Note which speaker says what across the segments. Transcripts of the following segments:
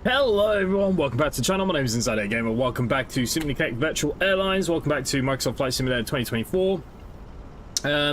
Speaker 1: Hello everyone, welcome back to the channel. My name is InsideAgameR. Welcome back to Simply Connect Virtual Airlines. Welcome back to Microsoft Flight Simulator 2024.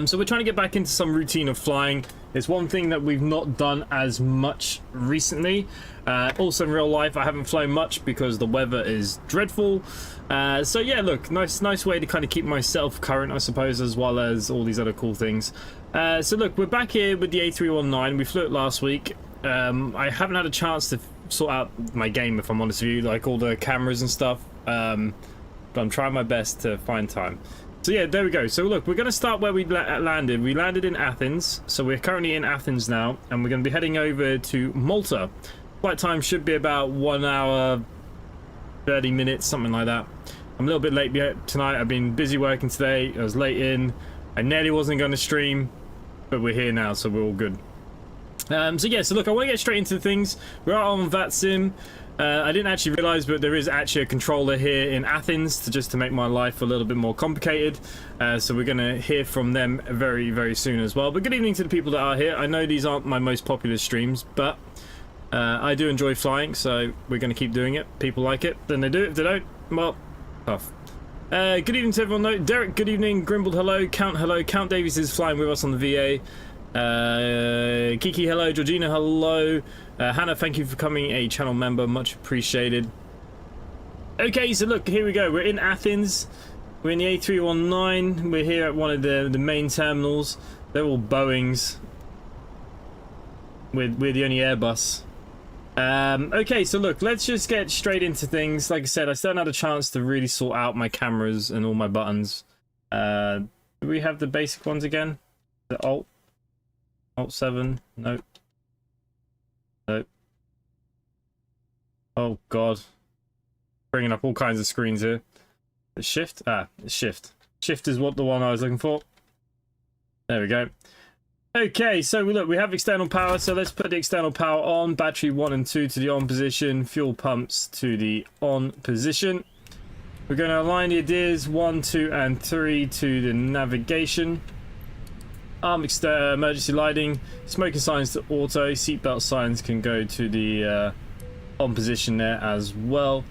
Speaker 1: So we're trying to get back into some routine of flying. It's one thing that we've not done as much recently. Also in real life, I haven't flown much because the weather is dreadful. So yeah, look, nice way to kind of keep myself current, I suppose, as well as all these other cool things. So look, we're back here with the A319. We flew it last week. I haven't had a chance to sort out my game, if I'm honest with you, like all the cameras and stuff, but I'm trying my best to find time. So yeah, there we go. So look, we're going to start where we landed. We landed in Athens, so we're currently in Athens now, and we're going to be heading over to Malta. Flight time should be about 1 hour 30 minutes, something like that. I'm a little bit late tonight. I've been busy working today. I was late in. I nearly wasn't going to stream, but we're here now, so we're all good. So yeah, so look, I want to get straight into things. We're on Vatsim. I didn't actually realize, but there is actually a controller here in Athens to make my life a little bit more complicated. So we're going to hear from them very, very soon as well. But good evening to the people that are here. I know these aren't my most popular streams, but I do enjoy flying, so we're going to keep doing it. People like it, then they do it. If they don't, well, tough. Good evening to everyone though. Derek, good evening. Grimbled, hello. Count Davies is flying with us on the VA. Kiki, hello. Georgina, hello. Hannah, thank you for becoming a channel member, much appreciated. Okay, so look, here we go. We're in Athens. We're in the A319. We're here at one of the main terminals. They're all Boeings. We're the only Airbus. Okay, so look, let's just get straight into things. Like I said, I still haven't had a chance to really sort out my cameras and all my buttons. Do we have the basic ones again? The Alt 7, nope. Oh god, bringing up all kinds of screens here. The shift, shift is what the one I was looking for. There we go. Okay, so look, we have external power, so let's put the external power on. Battery 1 and 2 to the on position, fuel pumps to the on position. We're going to align the ADIRs 1, 2 and 3 to the navigation. Emergency lighting, smoking signs to auto, seatbelt signs can go to the on position there as well.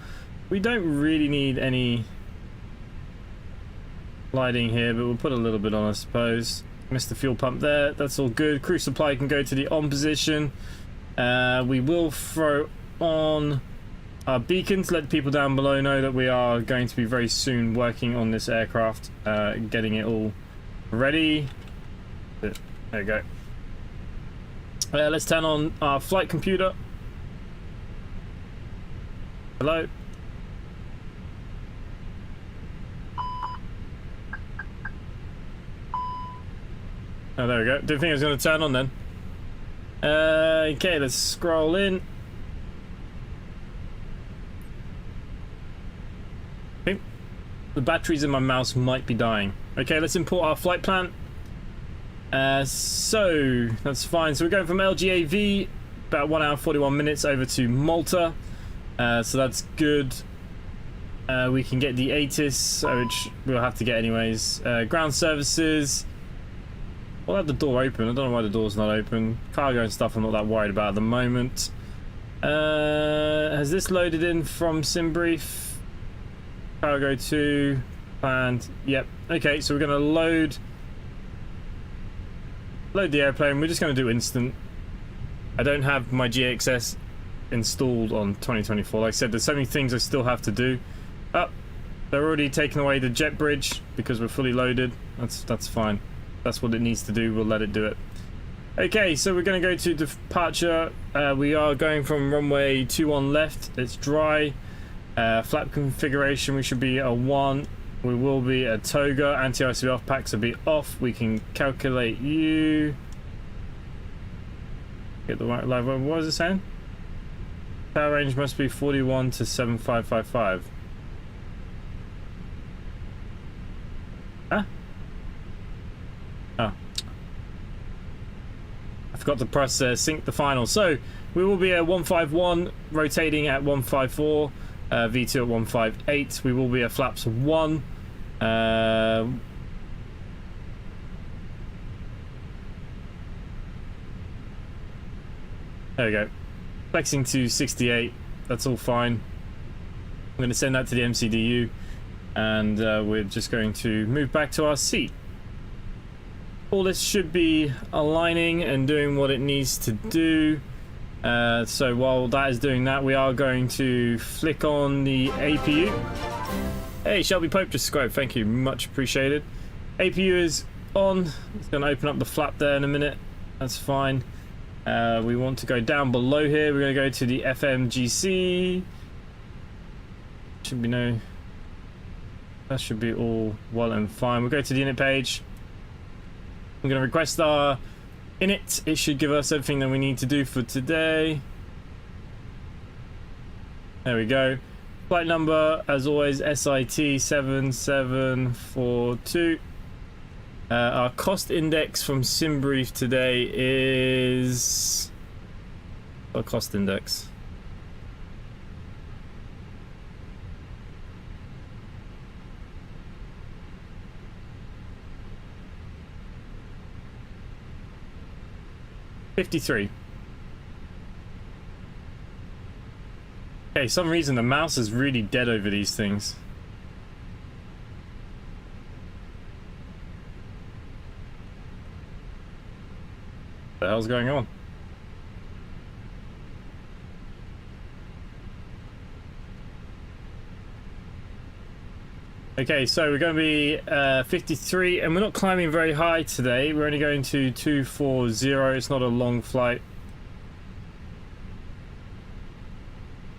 Speaker 1: We don't really need any lighting here, but we'll put a little bit on, I suppose. Missed the fuel pump there, that's all good. Crew supply can go to the on position. We will throw on our beacon to let people down below know that we are going to be very soon working on this aircraft, getting it all ready. There we go. Let's turn on our flight computer. Hello. Oh, there we go. Didn't think it was going to turn on then. Okay, let's scroll in. Okay. The batteries in my mouse might be dying. Okay, let's import our flight plan. So that's fine. So we're going from LGAV, about 1 hour 41 minutes, over to Malta. So that's good. We can get the ATIS, which we'll have to get anyways. Ground services. We'll have the door open. I don't know why the door's not open. Cargo and stuff I'm not that worried about at the moment. Has this loaded in from SimBrief? Cargo 2. Planned. Yep. Okay, so we're going to load the airplane. We're just going to do instant. I don't have my GXS installed on 2024. Like I said, there's so many things I still have to do. Oh, they're already taking away the jet bridge because we're fully loaded. That's fine. That's what it needs to do. We'll let it do it. Okay, so we're going to go to departure. We are going from runway 21 left. It's dry. Flap configuration, we should be a 1. We will be a toga. Anti-ICB off packs will be off. We can calculate you. Get the right live. What was it saying? Power range must be 41 to 7555. Huh? Oh. I forgot to press sync the final. So we will be at 151, rotating at 154, V2 at 158. We will be at flaps 1. There we go. Flexing to 68. That's all fine. I'm going to send that to the MCDU, and we're just going to move back to our seat. All this should be aligning and doing what it needs to do. So while that is doing that, we are going to flick on the APU. Hey, Shelby Pope just subscribed. Thank you, much appreciated. APU is on. It's going to open up the flap there in a minute. That's fine. We want to go down below here. We're going to go to the FMGC. Should be no. That should be all well and fine. We'll go to the init page. I'm going to request our init. It should give us everything that we need to do for today. There we go. Flight number, as always, SIT 7742. Our cost index from SimBrief today is... Our cost index. $53. Okay, some reason the mouse is really dead over these things. What the hell's going on? Okay, so we're going to be 53, and we're not climbing very high today. We're only going to 240. It's not a long flight.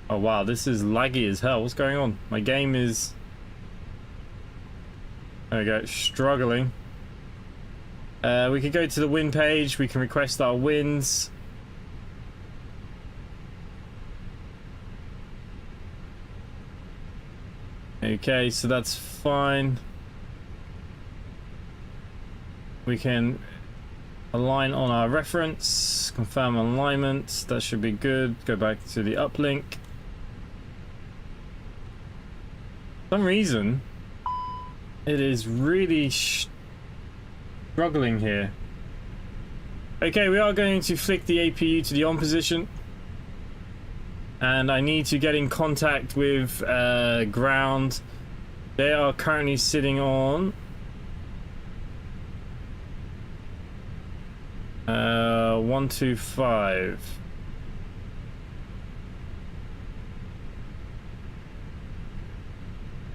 Speaker 1: Oh wow, this is laggy as hell. What's going on? My game is... There we go, struggling. We could go to the win page. We can request our wins. Okay, so that's fine. We can align on our reference, confirm alignment. That should be good. Go back to the uplink. For some reason, it is really struggling here. Okay, we are going to flick the APU to the on position. And I need to get in contact with ground. They are currently sitting on 125.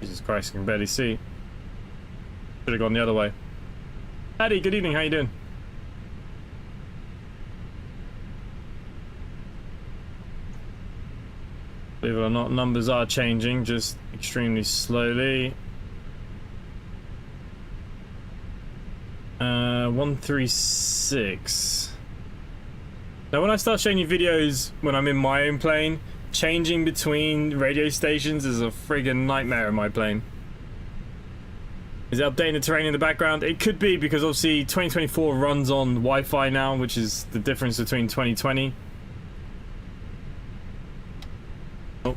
Speaker 1: Jesus Christ, I can barely see. Should have gone the other way. Addy, good evening, how you doing? Believe it or not, numbers are changing, just extremely slowly. 136. Now when I start showing you videos when I'm in my own plane, changing between radio stations is a friggin' nightmare in my plane. Is it updating the terrain in the background? It could be, because obviously 2024 runs on Wi-Fi now, which is the difference between 2020. Oh.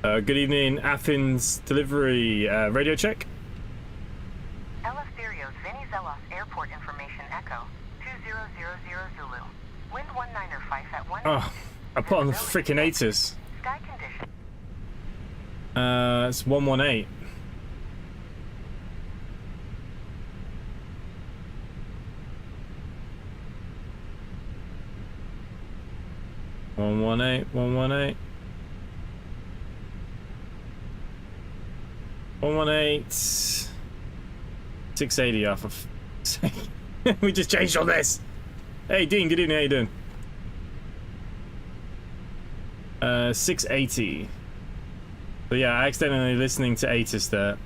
Speaker 1: Good evening, Athens delivery, radio check.
Speaker 2: Ella Stereos, Venizelos Airport Information Echo, 2000 Zulu. Wind 19er5 at 1.
Speaker 1: Oh, I put on the freaking ATIS.
Speaker 2: Sky condition.
Speaker 1: It's 118. One 118. 680 off of. We just changed all this. Hey Dean, good evening, how you doing? 680. So yeah, accidentally listening to ATIS there.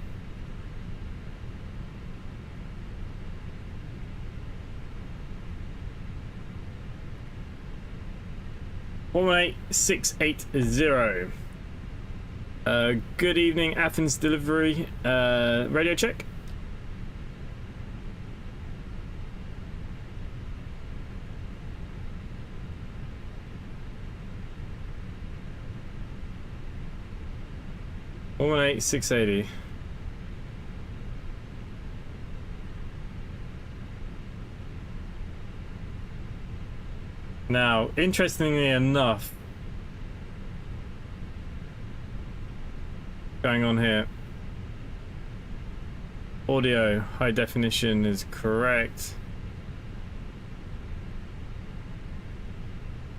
Speaker 1: One 680. Good evening, Athens delivery. Radio check. One 680. Now, interestingly enough, going on here, audio high definition is correct,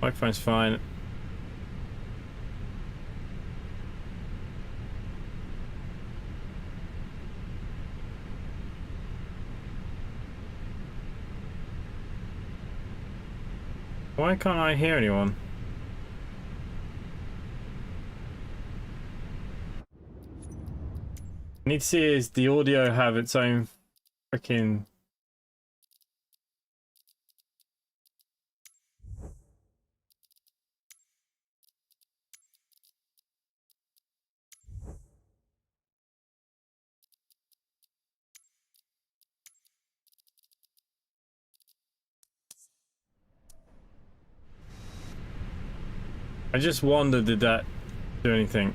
Speaker 1: microphone's fine. Why can't I hear anyone? I need to see is the audio have its own freaking... I just wondered, did that do anything?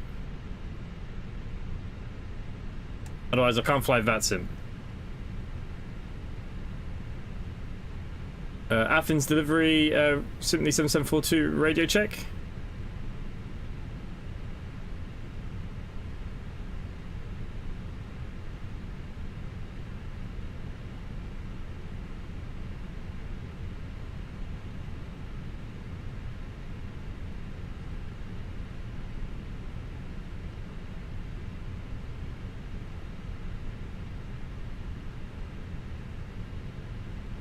Speaker 1: Otherwise I can't fly Vatsim. Athens delivery, simply 7742 radio check.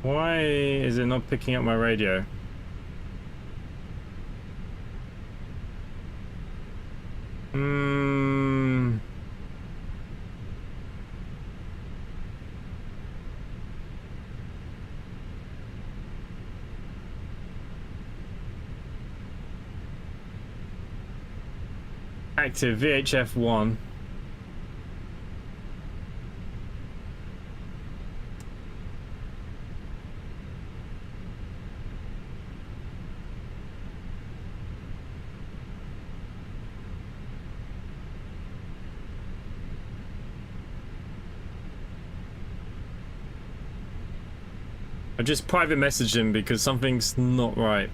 Speaker 1: Why is it not picking up my radio? Active VHF1. I just private messaged him because something's not right.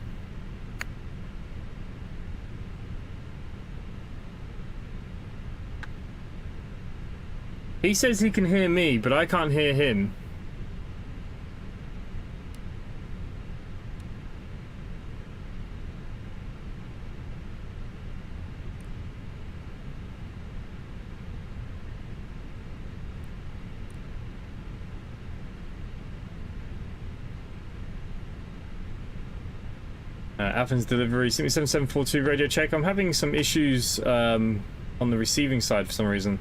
Speaker 1: He says he can hear me, but I can't hear him. Athens delivery, 7742 radio check. I'm having some issues on the receiving side for some reason.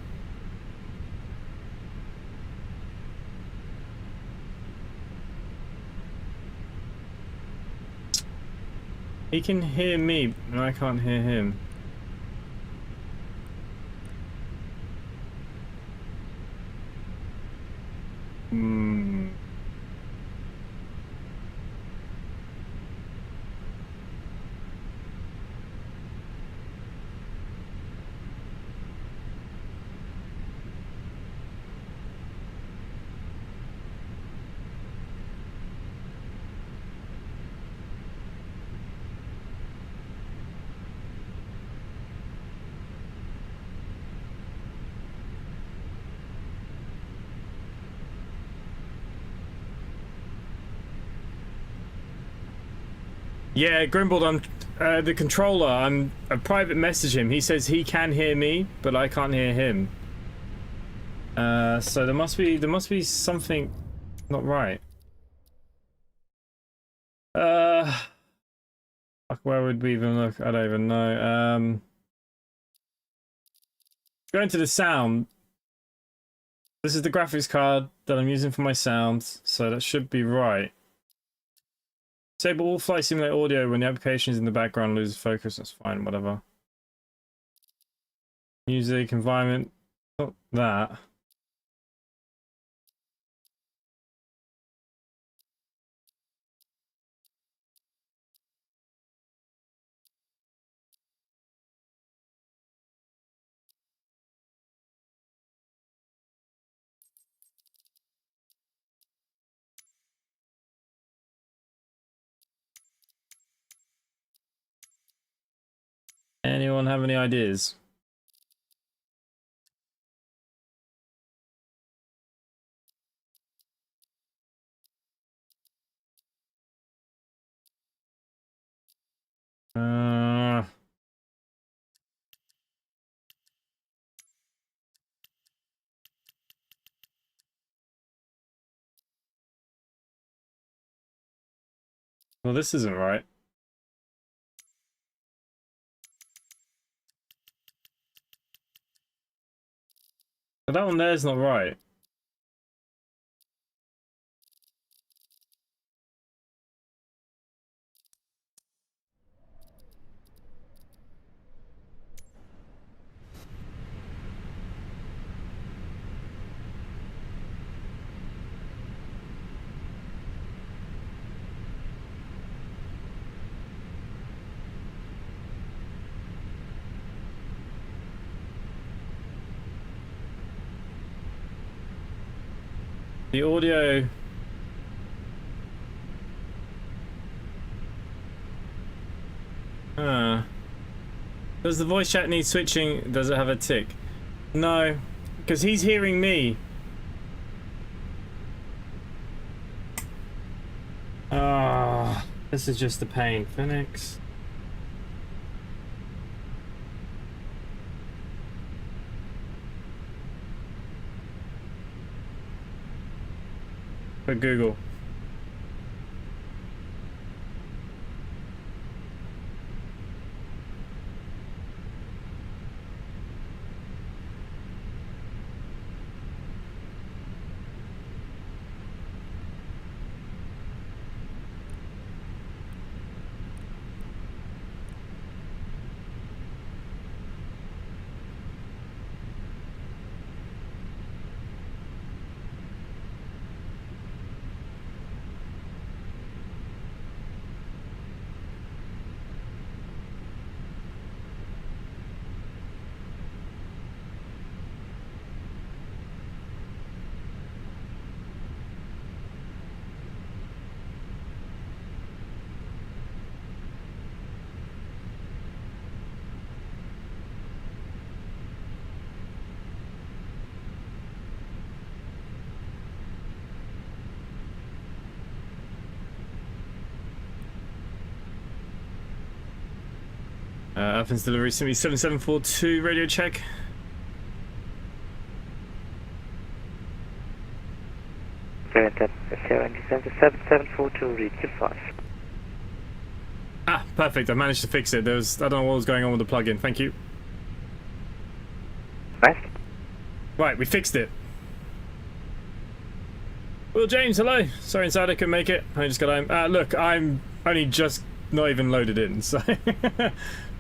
Speaker 1: He can hear me, and I can't hear him. Yeah, Grimbled, I'm the controller. I'm a private message him. He says he can hear me, but I can't hear him. So there must be something not right. Fuck Where would we even look? I don't even know. Going to the sound. This is the graphics card that I'm using for my sound, so that should be right. Disable all flight simulator audio when the application is in the background, loses focus. That's fine, whatever. Music, environment, not that. Anyone have any ideas? Well, this isn't right. But that one there is not right. The audio. Does the voice chat need switching? Does it have a tick? No, because he's hearing me. Ah, this is just a pain. Fenix. For Google. Athens delivery, simply 7742, radio check. Ah, perfect. I managed to fix it. I don't know what was going on with the plugin. Thank you.
Speaker 3: Nice.
Speaker 1: Right, we fixed it. Well, James, hello. Sorry, inside I couldn't make it. I just got home. Look, I'm only just not even loaded in, so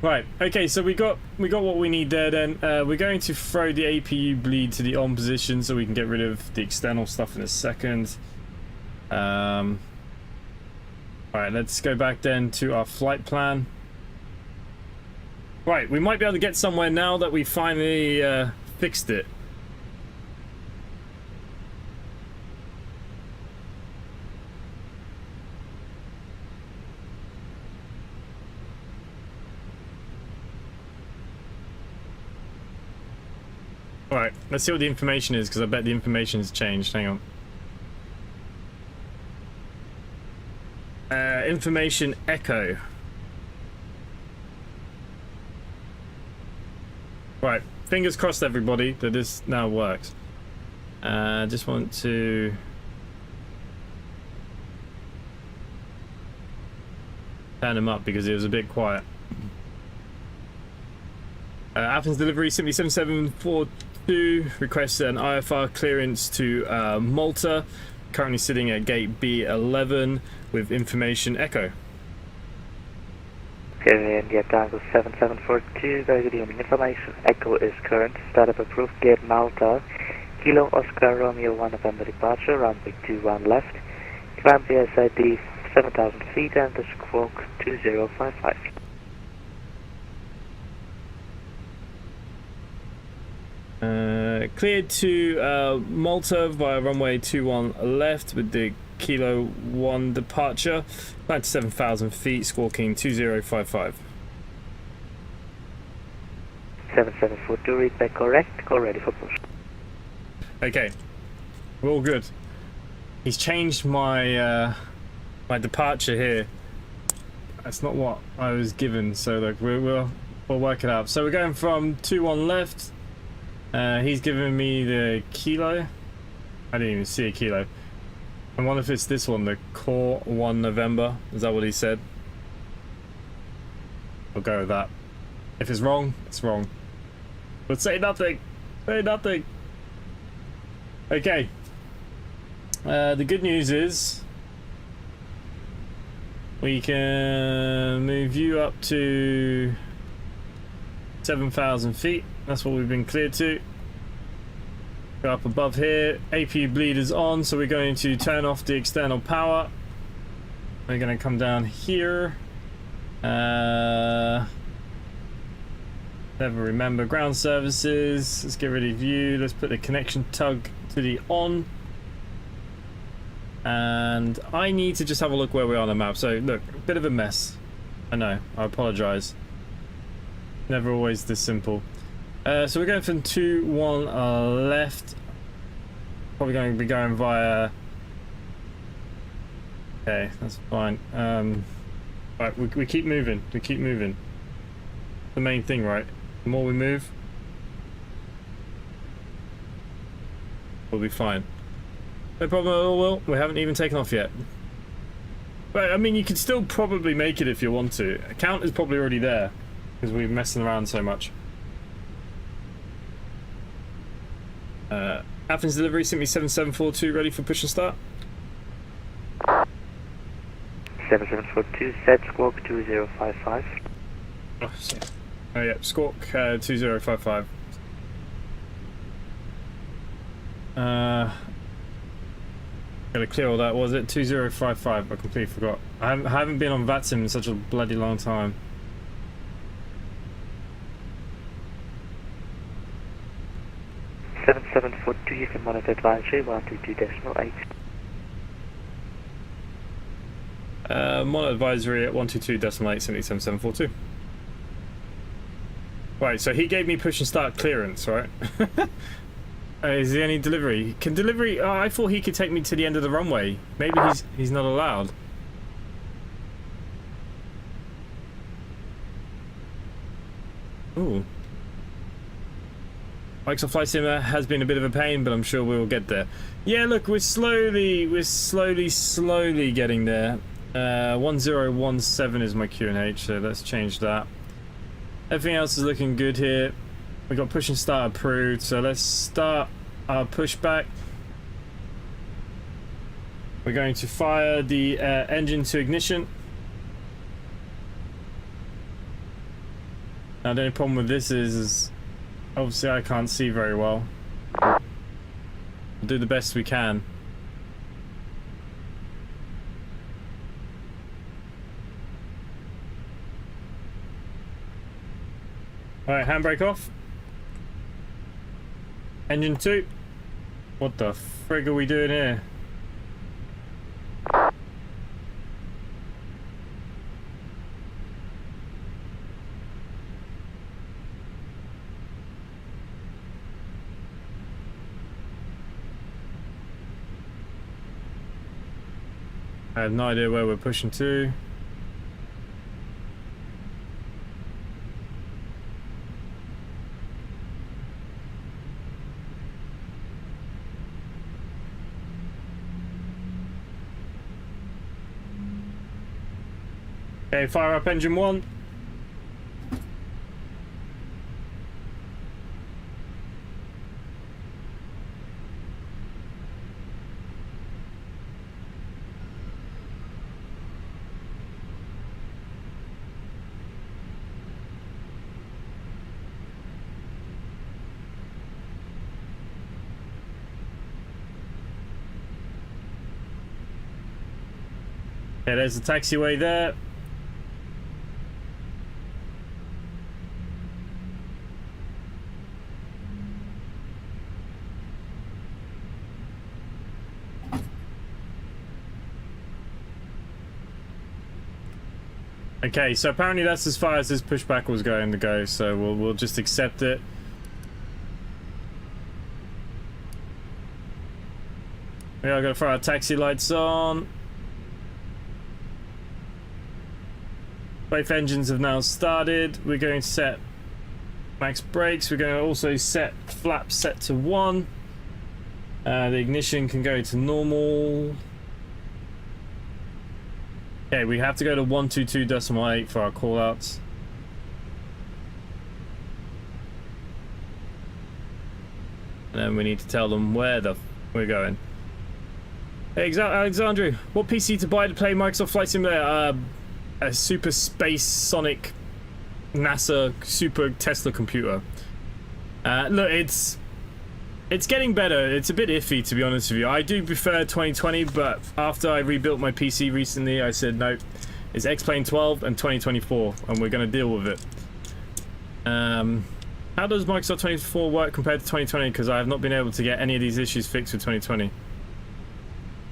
Speaker 1: right. Okay, so we got what we need there. Then we're going to throw the APU bleed to the on position so we can get rid of the external stuff in a second. All right, let's go back then to our flight plan. Right, we might be able to get somewhere now that we finally fixed it. Alright, let's see what the information is, because I bet the information has changed. Hang on. Information echo. Right, fingers crossed everybody that this now works. Just want to turn him up because it was a bit quiet. Athens delivery simply 7742 requests an IFR clearance to Malta. Currently sitting at gate B11 with information echo.
Speaker 3: Okay, India Tango 7742, very good evening. Information echo is current. Startup approved. Gate Malta. Kilo Oscar Romeo 1 November departure. Runway 21 left. Climb PSID 7,000 feet and the squawk 2055.
Speaker 1: Cleared to Malta via runway 21 left with the Kilo 1 departure. 97,000 feet, squawking 2055.
Speaker 3: 7742, read back correct. Call ready for push.
Speaker 1: Okay, we're all good. He's changed my my departure here. That's not what I was given, so look, we'll work it out. So we're going from 21 left. He's giving me the Kilo. I didn't even see a Kilo. I wonder if it's this one, the Core 1 November. Is that what he said? I'll go with that. If it's wrong, it's wrong. But say nothing. Say nothing. Okay. The good news is we can move you up to 7,000 feet. That's what we've been cleared to. Go up above here. APU bleeders on, so we're going to turn off the external power. We're going to come down here. Never remember ground services. Let's get rid of you. Let's put the connection tug to the on. And I need to just have a look where we are on the map. So look, a bit of a mess. I know, I apologize. Never always this simple. So we're going from 2-1 left. Probably going to be going via... Okay, that's fine. Right, we keep moving. We keep moving. The main thing, right? The more we move, we'll be fine. No problem at all, Will. We haven't even taken off yet. But, I mean, you can still probably make it if you want to. Count is probably already there, because we're messing around so much. Athens delivery, simply 7742, ready for push and start.
Speaker 3: 7742, set squawk 2055.
Speaker 1: Oh yeah, squawk 2055. Gotta clear all that, was it? 2055, I completely forgot. I haven't been on Vatsim in such a bloody long time.
Speaker 3: You can monitor advisory 122.8.
Speaker 1: Monitor advisory at 122.8, 7742. Right, so he gave me push and start clearance, right? Is there any delivery? Can delivery? Oh, I thought he could take me to the end of the runway. Maybe he's not allowed. Ooh. Microsoft Flight Simulator has been a bit of a pain, but I'm sure we'll get there. Yeah, look, we're slowly getting there. 1017 is my QNH, so let's change that. Everything else is looking good here. We got push and start approved, so let's start our pushback. We're going to fire the engine to ignition. Now the only problem with this is obviously I can't see very well. We'll do the best we can. Alright, handbrake off. Engine 2. What the frig are we doing here? I have no idea where we're pushing to. Okay, fire up engine 1. Okay, there's the taxiway there. Okay, so apparently that's as far as this pushback was going to go, so we'll just accept it. We are going to throw our taxi lights on. Both engines have now started. We're going to set max brakes. We're going to also set flaps set to 1. The ignition can go to normal. Okay, we have to go to 122.8 for our callouts. And then we need to tell them where we're going. Hey, Alexandru, what PC to buy to play Microsoft Flight Simulator? A Super Space Sonic NASA Super Tesla computer. Look, it's getting better. It's a bit iffy, to be honest with you. I do prefer 2020, but after I rebuilt my PC recently, I said no, it's X-Plane 12 and 2024, and we're going to deal with it. How does Microsoft 24 work compared to 2020? Because I have not been able to get any of these issues fixed with 2020.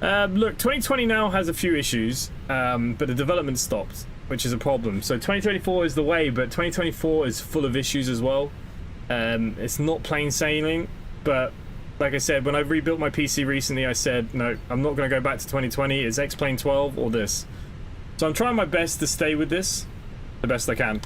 Speaker 1: Look, 2020 now has a few issues, but the development stopped, which is a problem. So 2024 is the way, but 2024 is full of issues as well. It's not plain sailing, but like I said, when I rebuilt my PC recently, I said, no, I'm not going to go back to 2020. It's X-Plane 12 or this. So I'm trying my best to stay with this the best I can.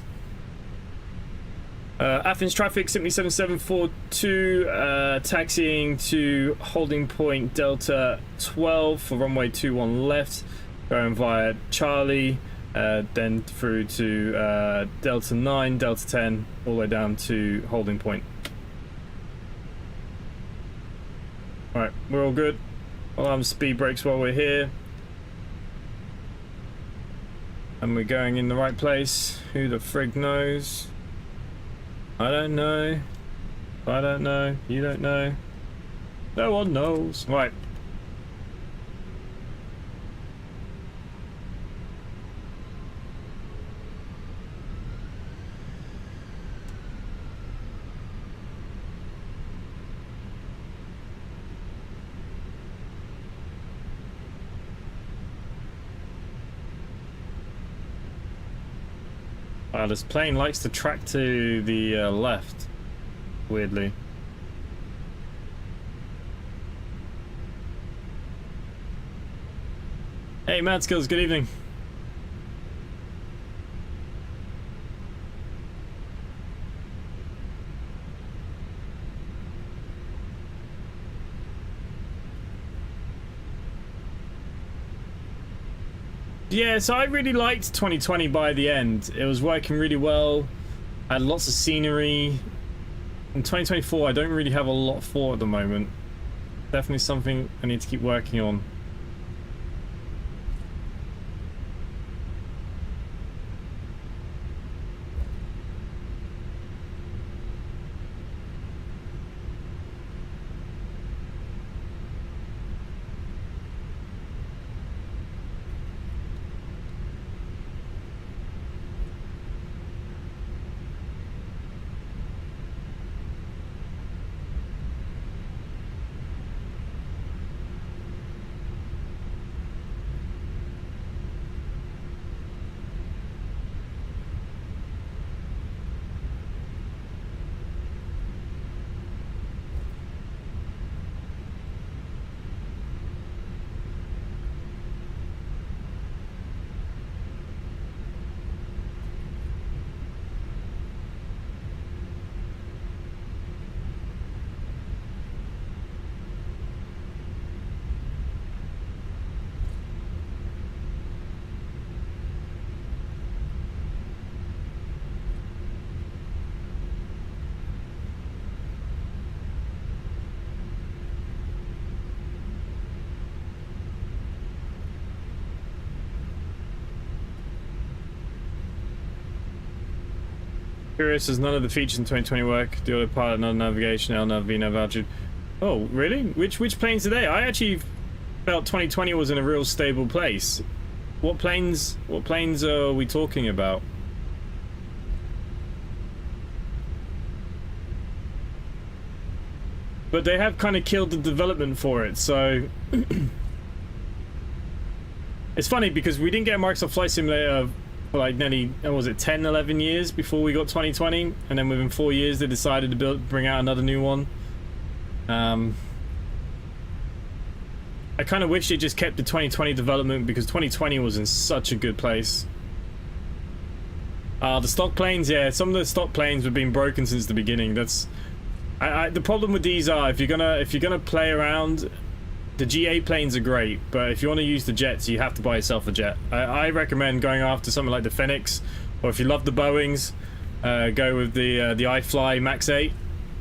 Speaker 1: Athens traffic, simply 7742, taxiing to holding point Delta 12 for runway 21 left, going via Charlie, then through to Delta 9, Delta 10, all the way down to holding point. Alright, we're all good. Alarm speed brakes while we're here. And we're going in the right place. Who the frig knows? I don't know. I don't know. You don't know. No one knows. Right. This plane likes to track to the left, weirdly. Hey, Mad Skills, good evening. Yeah, so I really liked 2020 by the end. It was working really well. I had lots of scenery. In 2024, I don't really have a lot for at the moment. Definitely something I need to keep working on. Curious as none of the features in 2020 work. The autopilot, no navigation, LNAV, no altitude. Oh, really? Which planes are they? I actually felt 2020 was in a real stable place. What planes are we talking about? But they have kind of killed the development for it, so it's funny because we didn't get a Microsoft Flight Simulator for like nearly, what was it, 10, 11 years before we got 2020, and then within 4 years they decided to bring out another new one. I kind of wish they just kept the 2020 development because 2020 was in such a good place. The stock planes, yeah, some of the stock planes have been broken since the beginning. That's the problem with these are if you're gonna play around, the GA planes are great, but if you want to use the jets, you have to buy yourself a jet. I recommend going after something like the Fenix, or if you love the Boeings, go with the iFly Max 8.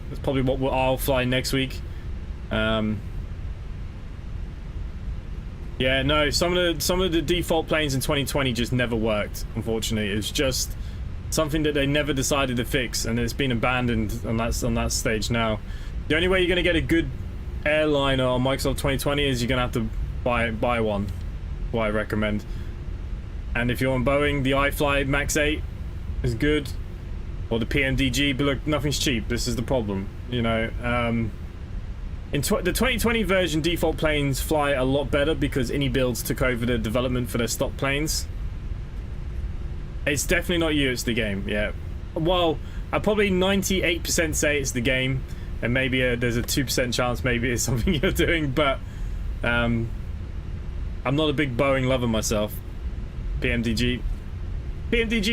Speaker 1: That's probably what I'll fly next week. Yeah, no, some of the default planes in 2020 just never worked. Unfortunately, it's just something that they never decided to fix, and it's been abandoned on that stage now. The only way you're gonna get a good airliner on Microsoft 2020 is you're gonna have to buy one. What I recommend. And if you're on Boeing, the iFly Max 8 is good, or the PMDG. But look, nothing's cheap. This is the problem, you know. The 2020 version default planes fly a lot better because InniBuilds took over the development for their stock planes. It's definitely not you, it's the game, yeah. Well, I'd probably 98% say it's the game, and maybe there's a 2% chance maybe it's something you're doing, but I'm not a big Boeing lover myself. PMDG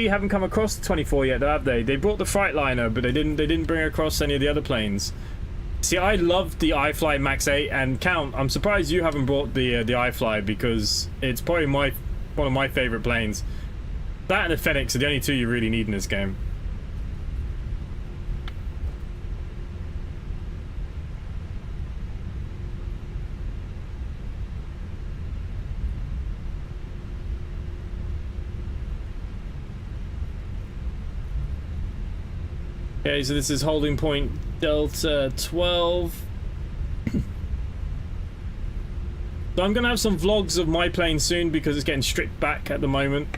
Speaker 1: haven't come across the 24 yet, have they? They brought the Freightliner, but they didn't bring across any of the other planes. See, I love the iFly Max 8, and Count, I'm surprised you haven't brought the iFly because it's probably one of my favorite planes. That and the Fenix are the only two you really need in this game. Okay, so this is holding point Delta 12. So I'm gonna have some vlogs of my plane soon because it's getting stripped back at the moment,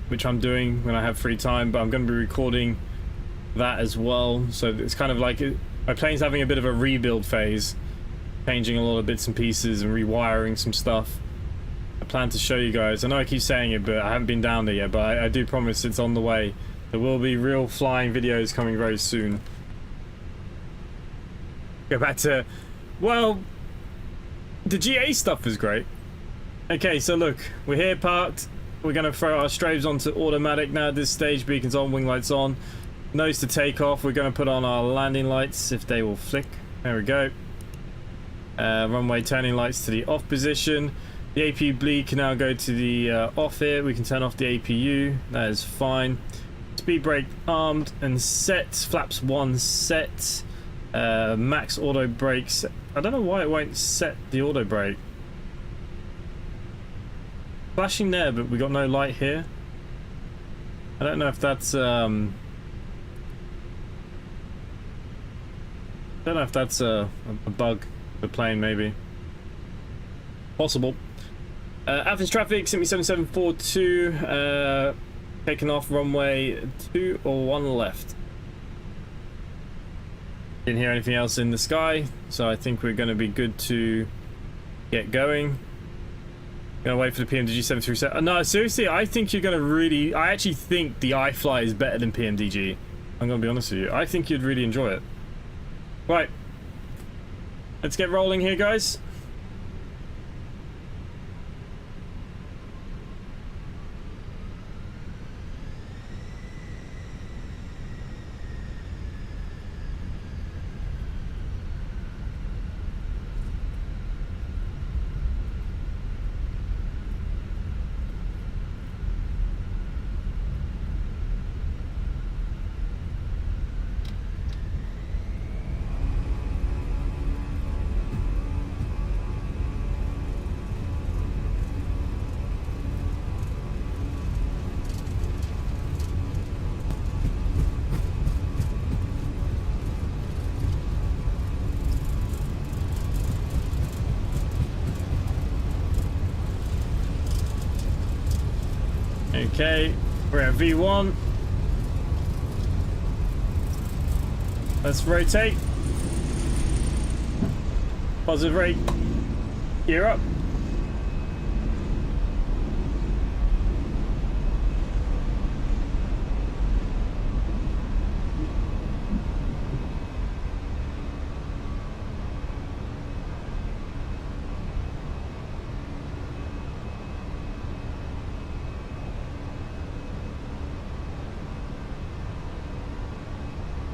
Speaker 1: which I'm doing when I have free time, but I'm gonna be recording that as well. So it's kind of like my plane's having a bit of a rebuild phase, changing a lot of bits and pieces and rewiring some stuff. I plan to show you guys. I know I keep saying it, but I haven't been down there yet, but I do promise it's on the way. There will be real flying videos coming very soon. Go back to, well, the GA stuff is great. Okay, so look, we're here parked. We're gonna throw our strobes onto automatic now at this stage. Beacons on, wing lights on. Nose to take off. We're gonna put on our landing lights if they will flick. There we go. Runway turning lights to the off position. The APU bleed can now go to the off here. We can turn off the APU. That is fine. Speed brake armed and set. Flaps 1 set. Max auto brakes. I don't know why it won't set the auto brake. Flashing there, but we got no light here. I don't know if that's a bug. The plane maybe. Possible. Athens traffic, 7742. Taking off runway 2 or 1 left. Didn't hear anything else in the sky, so I think we're going to be good to get going. Gonna wait for the PMDG 737. No, seriously, I think you're gonna really. I actually think the iFly is better than PMDG. I'm gonna be honest with you. I think you'd really enjoy it. Right. Let's get rolling here, guys. Okay, we're at V1. Let's rotate. Positive rate. Gear up.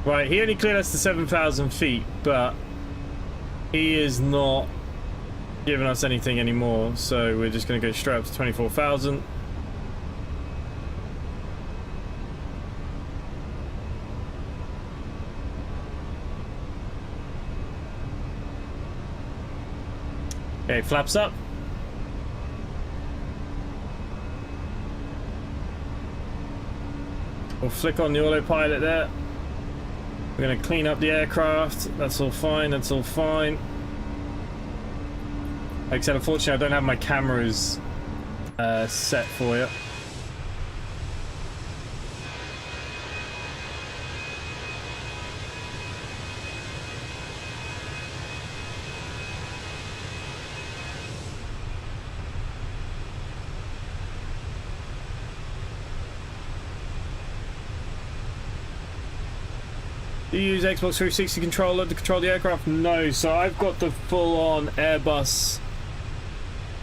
Speaker 1: Right, he only cleared us to 7,000 feet, but he is not giving us anything anymore, so we're just going to go straight up to 24,000. Okay, flaps up. We'll flick on the autopilot there. We're going to clean up the aircraft. That's all fine. That's all fine. Like I said, unfortunately, I don't have my cameras set for you. Do you use Xbox 360 controller to control the aircraft? No, so I've got the full-on Airbus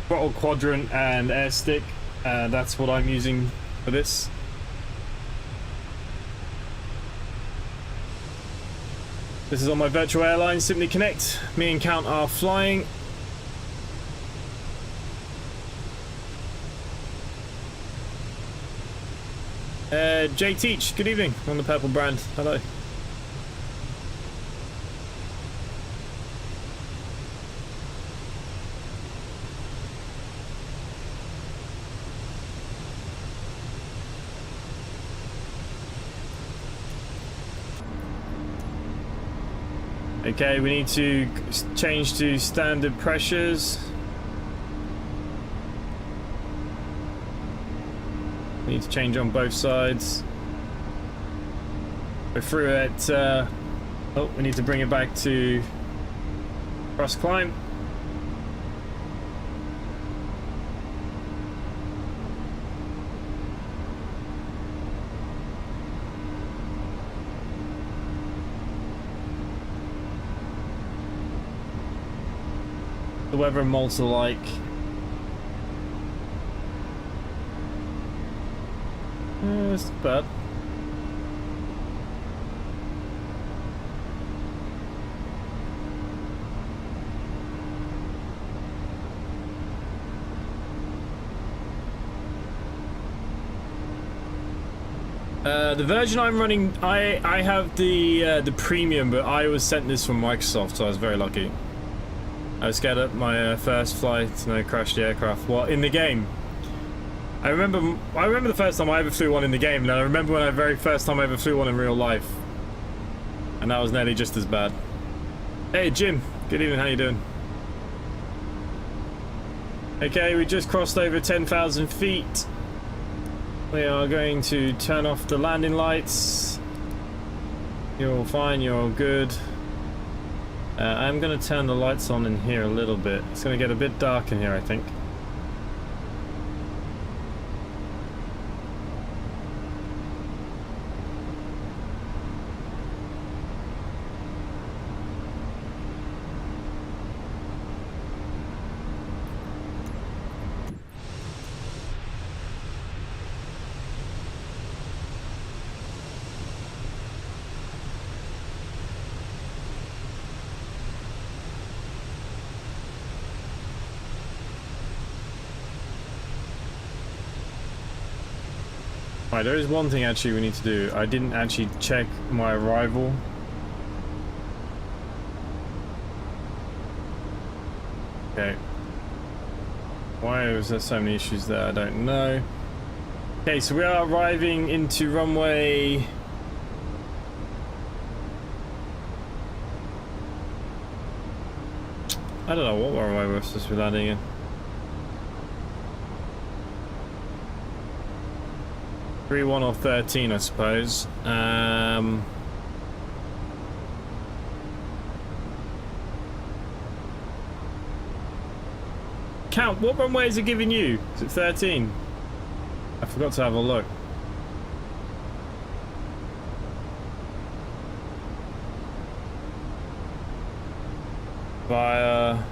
Speaker 1: throttle quadrant and air stick. That's what I'm using for this. This is on my virtual airline, Simply Connect. Me and Count are flying. Jay Teach, good evening on the purple brand. Hello. Okay, we need to change to standard pressures. We need to change on both sides. We're through at, oh, we need to bring it back to cross climb. The weather in Malta like. It's bad. The version I'm running, I have the premium, but I was sent this from Microsoft, so I was very lucky. I was scared at my first flight and I crashed the aircraft. Well, in the game. I remember the first time I ever flew one in the game, and I remember when the very first time I ever flew one in real life. And that was nearly just as bad. Hey Jim, good evening, how you doing? Okay, we just crossed over 10,000 feet. We are going to turn off the landing lights. You're all fine, you're all good. I'm going to turn the lights on in here a little bit. It's going to get a bit dark in here, I think. Right, there is one thing actually we need to do. I didn't actually check my arrival. Okay. Why was there so many issues there? I don't know. Okay, so we are arriving into runway... I don't know what runway we're supposed to be landing in. 3-1 or 13, I suppose. Count, what runway is it giving you? Is it 13? I forgot to have a look. Via...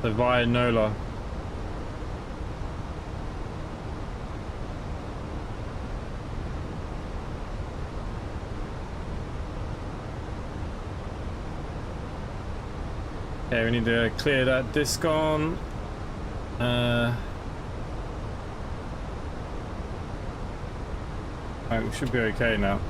Speaker 1: So via NOLA. Okay, we need to clear that disc on. Alright, we should be okay now.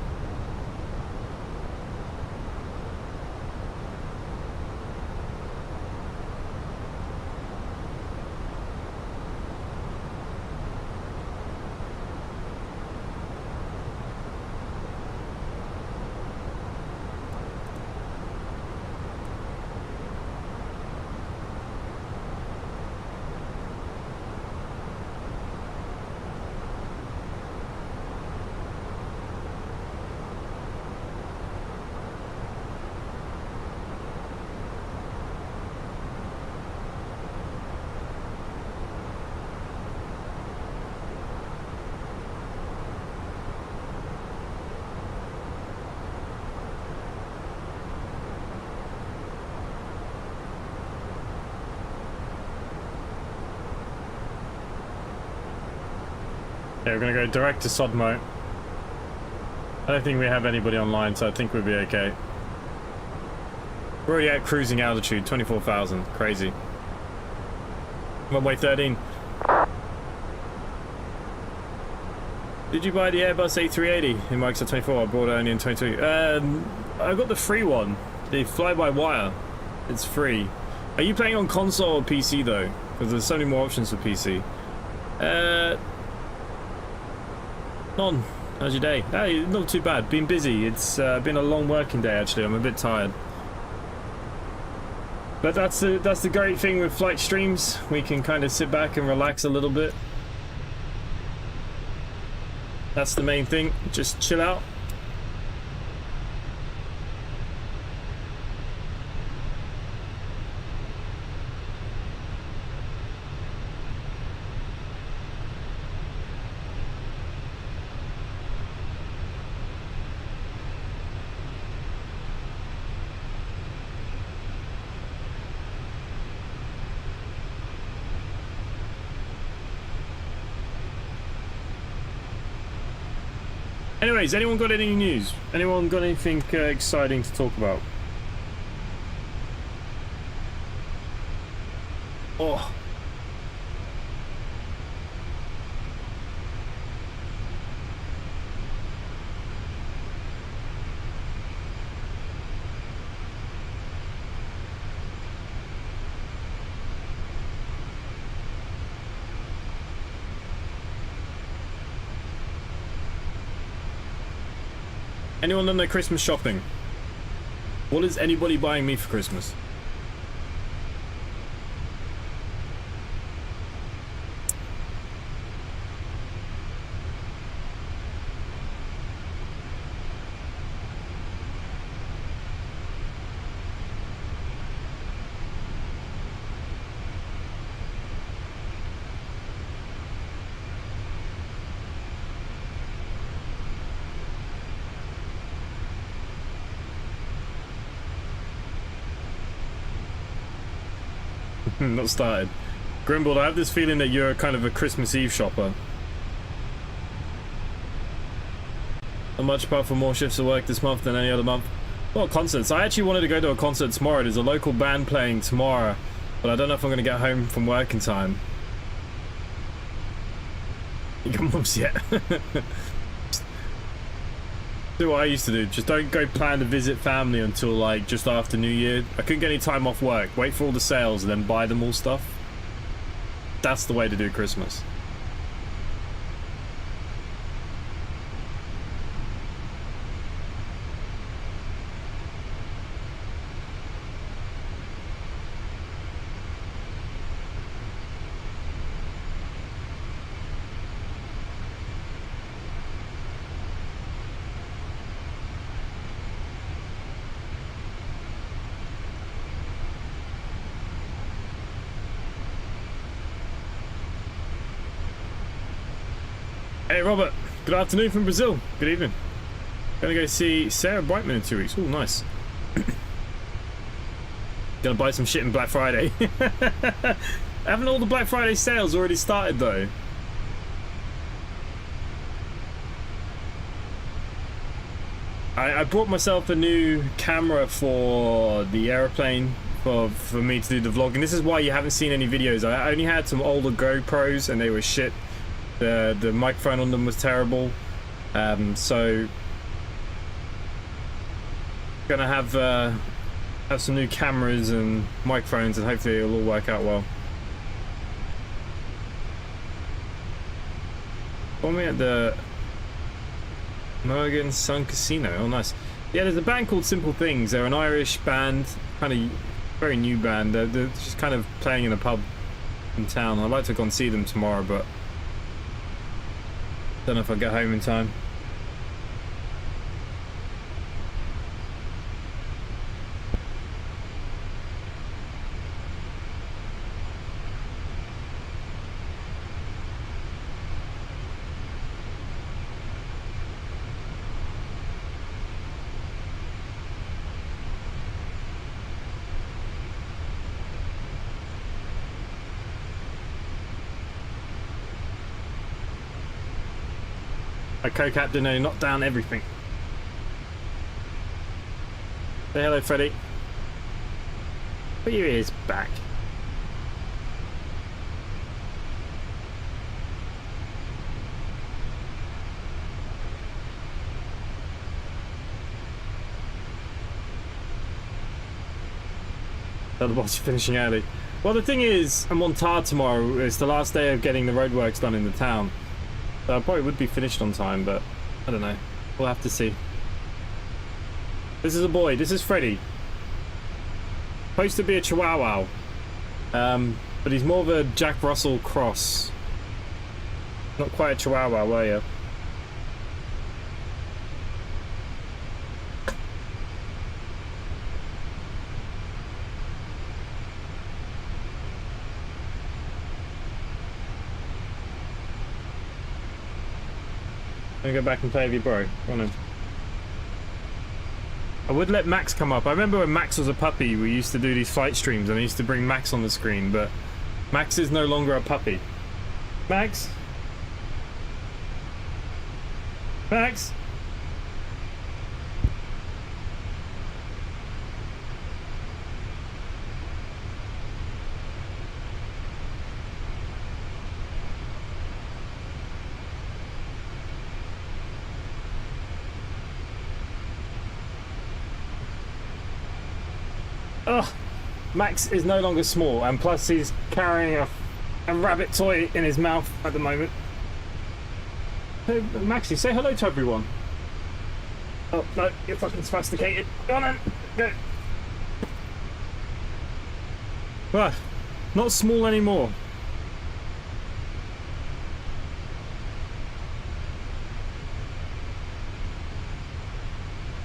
Speaker 1: Okay, we're gonna go direct to Sodmo. I don't think we have anybody online, so I think we'll be okay. We're already at cruising altitude, 24,000. Crazy. Runway 13. Did you buy the Airbus A380 in Microsoft 24? I bought it only in 22. I got the free one. The fly-by-wire. It's free. Are you playing on console or PC though? Because there's so many more options for PC. None. How's your day? Hey, not too bad. Been busy. It's been a long working day actually. I'm a bit tired. But that's the great thing with flight streams. We can kind of sit back and relax a little bit. That's the main thing. Just chill out. Anyways, anyone got any news? Anyone got anything exciting to talk about? Oh. Anyone done their Christmas shopping? What is anybody buying me for Christmas? Not started. Grimbled, I have this feeling that you're kind of a Christmas Eve shopper. I'm much apart for more shifts of work this month than any other month. Well, concerts. I actually wanted to go to a concert tomorrow. There's a local band playing tomorrow, but I don't know if I'm going to get home from work in time. You got mumps yet? Do what I used to do. Just don't go plan to visit family until like just after New Year. I couldn't get any time off work. Wait for all the sales and then buy them all stuff. That's the way to do Christmas. Hey Robert, good afternoon from Brazil. Good evening. Gonna go see Sarah Brightman in 2 weeks. Oh, nice. Gonna buy some shit in Black Friday. Haven't all the Black Friday sales already started though? I bought myself a new camera for the airplane for me to do the vlog, and this is why you haven't seen any videos. I only had some older GoPros and they were shit. The microphone on them was terrible, so gonna have some new cameras and microphones, and hopefully it'll all work out well. Call me at the Morgan Sun Casino. Oh, nice. Yeah, there's a band called Simple Things. They're an Irish band, kind of very new band. They're just kind of playing in a pub in town. I'd like to go and see them tomorrow, but don't know if I'll get home in time. A co-captain nearly knocked down everything. Say hello, Freddy. Put your ears back. The other boss finishing early. Well, the thing is, I'm on TAR tomorrow. It's the last day of getting the roadworks done in the town. So I probably would be finished on time, but I don't know. We'll have to see. This is a boy. This is Freddy. Supposed to be a Chihuahua. But he's more of a Jack Russell cross. Not quite a Chihuahua, were you? I'm gonna go back and play with you, bro. Go on then. I would let Max come up. I remember when Max was a puppy, we used to do these fight streams and I used to bring Max on the screen, but Max is no longer a puppy. Max? Max? Ugh, Max is no longer small, and plus he's carrying a rabbit toy in his mouth at the moment. Hey, Maxie, say hello to everyone. Oh, no, you're fucking sophisticated. Go on then, go. Well, not small anymore.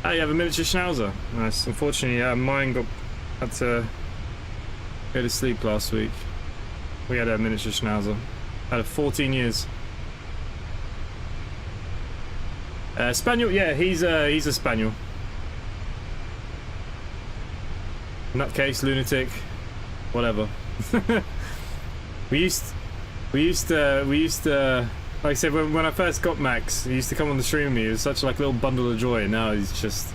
Speaker 1: Oh, you have a miniature schnauzer. Nice. Unfortunately, mine had to go to sleep last week. We had a miniature schnauzer. Had it 14 years. Spaniel, yeah, he's a spaniel. Nutcase, lunatic, whatever. We used to, like I said, when I first got Max, he used to come on the stream with me. He was such like a little bundle of joy, and now he's just,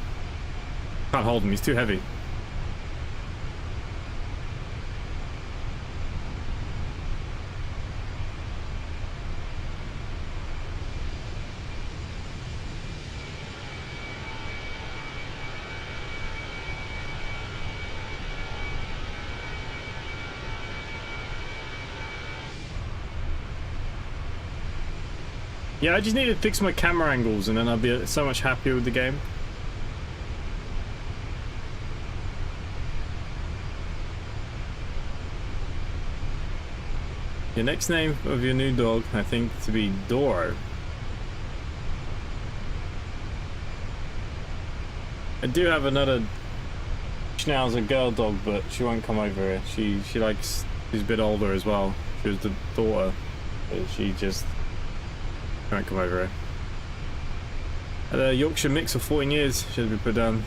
Speaker 1: can't hold him, he's too heavy. Yeah, I just need to fix my camera angles and then I'll be so much happier with the game. Your next name of your new dog, I think, to be Doro. I do have another Schnauzer girl dog, but she won't come over here. She likes, she's a bit older as well. She was the daughter, but she just won't come over here. Had a Yorkshire mix for 14 years, should be put down.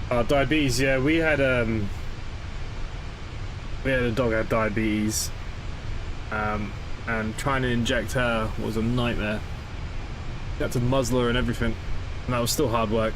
Speaker 1: Diabetes, yeah, we had a dog that had diabetes, and trying to inject her was a nightmare. You had to muzzle her and everything, and that was still hard work.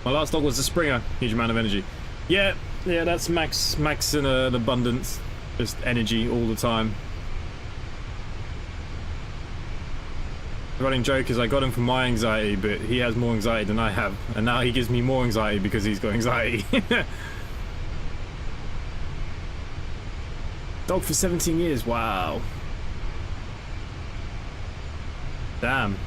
Speaker 1: My last dog was a Springer, huge amount of energy. Yeah, that's Max in an abundance, just energy all the time. The running joke is I got him from my anxiety, but he has more anxiety than I have, and now he gives me more anxiety because he's got anxiety. Dog for 17 years, wow. Damn.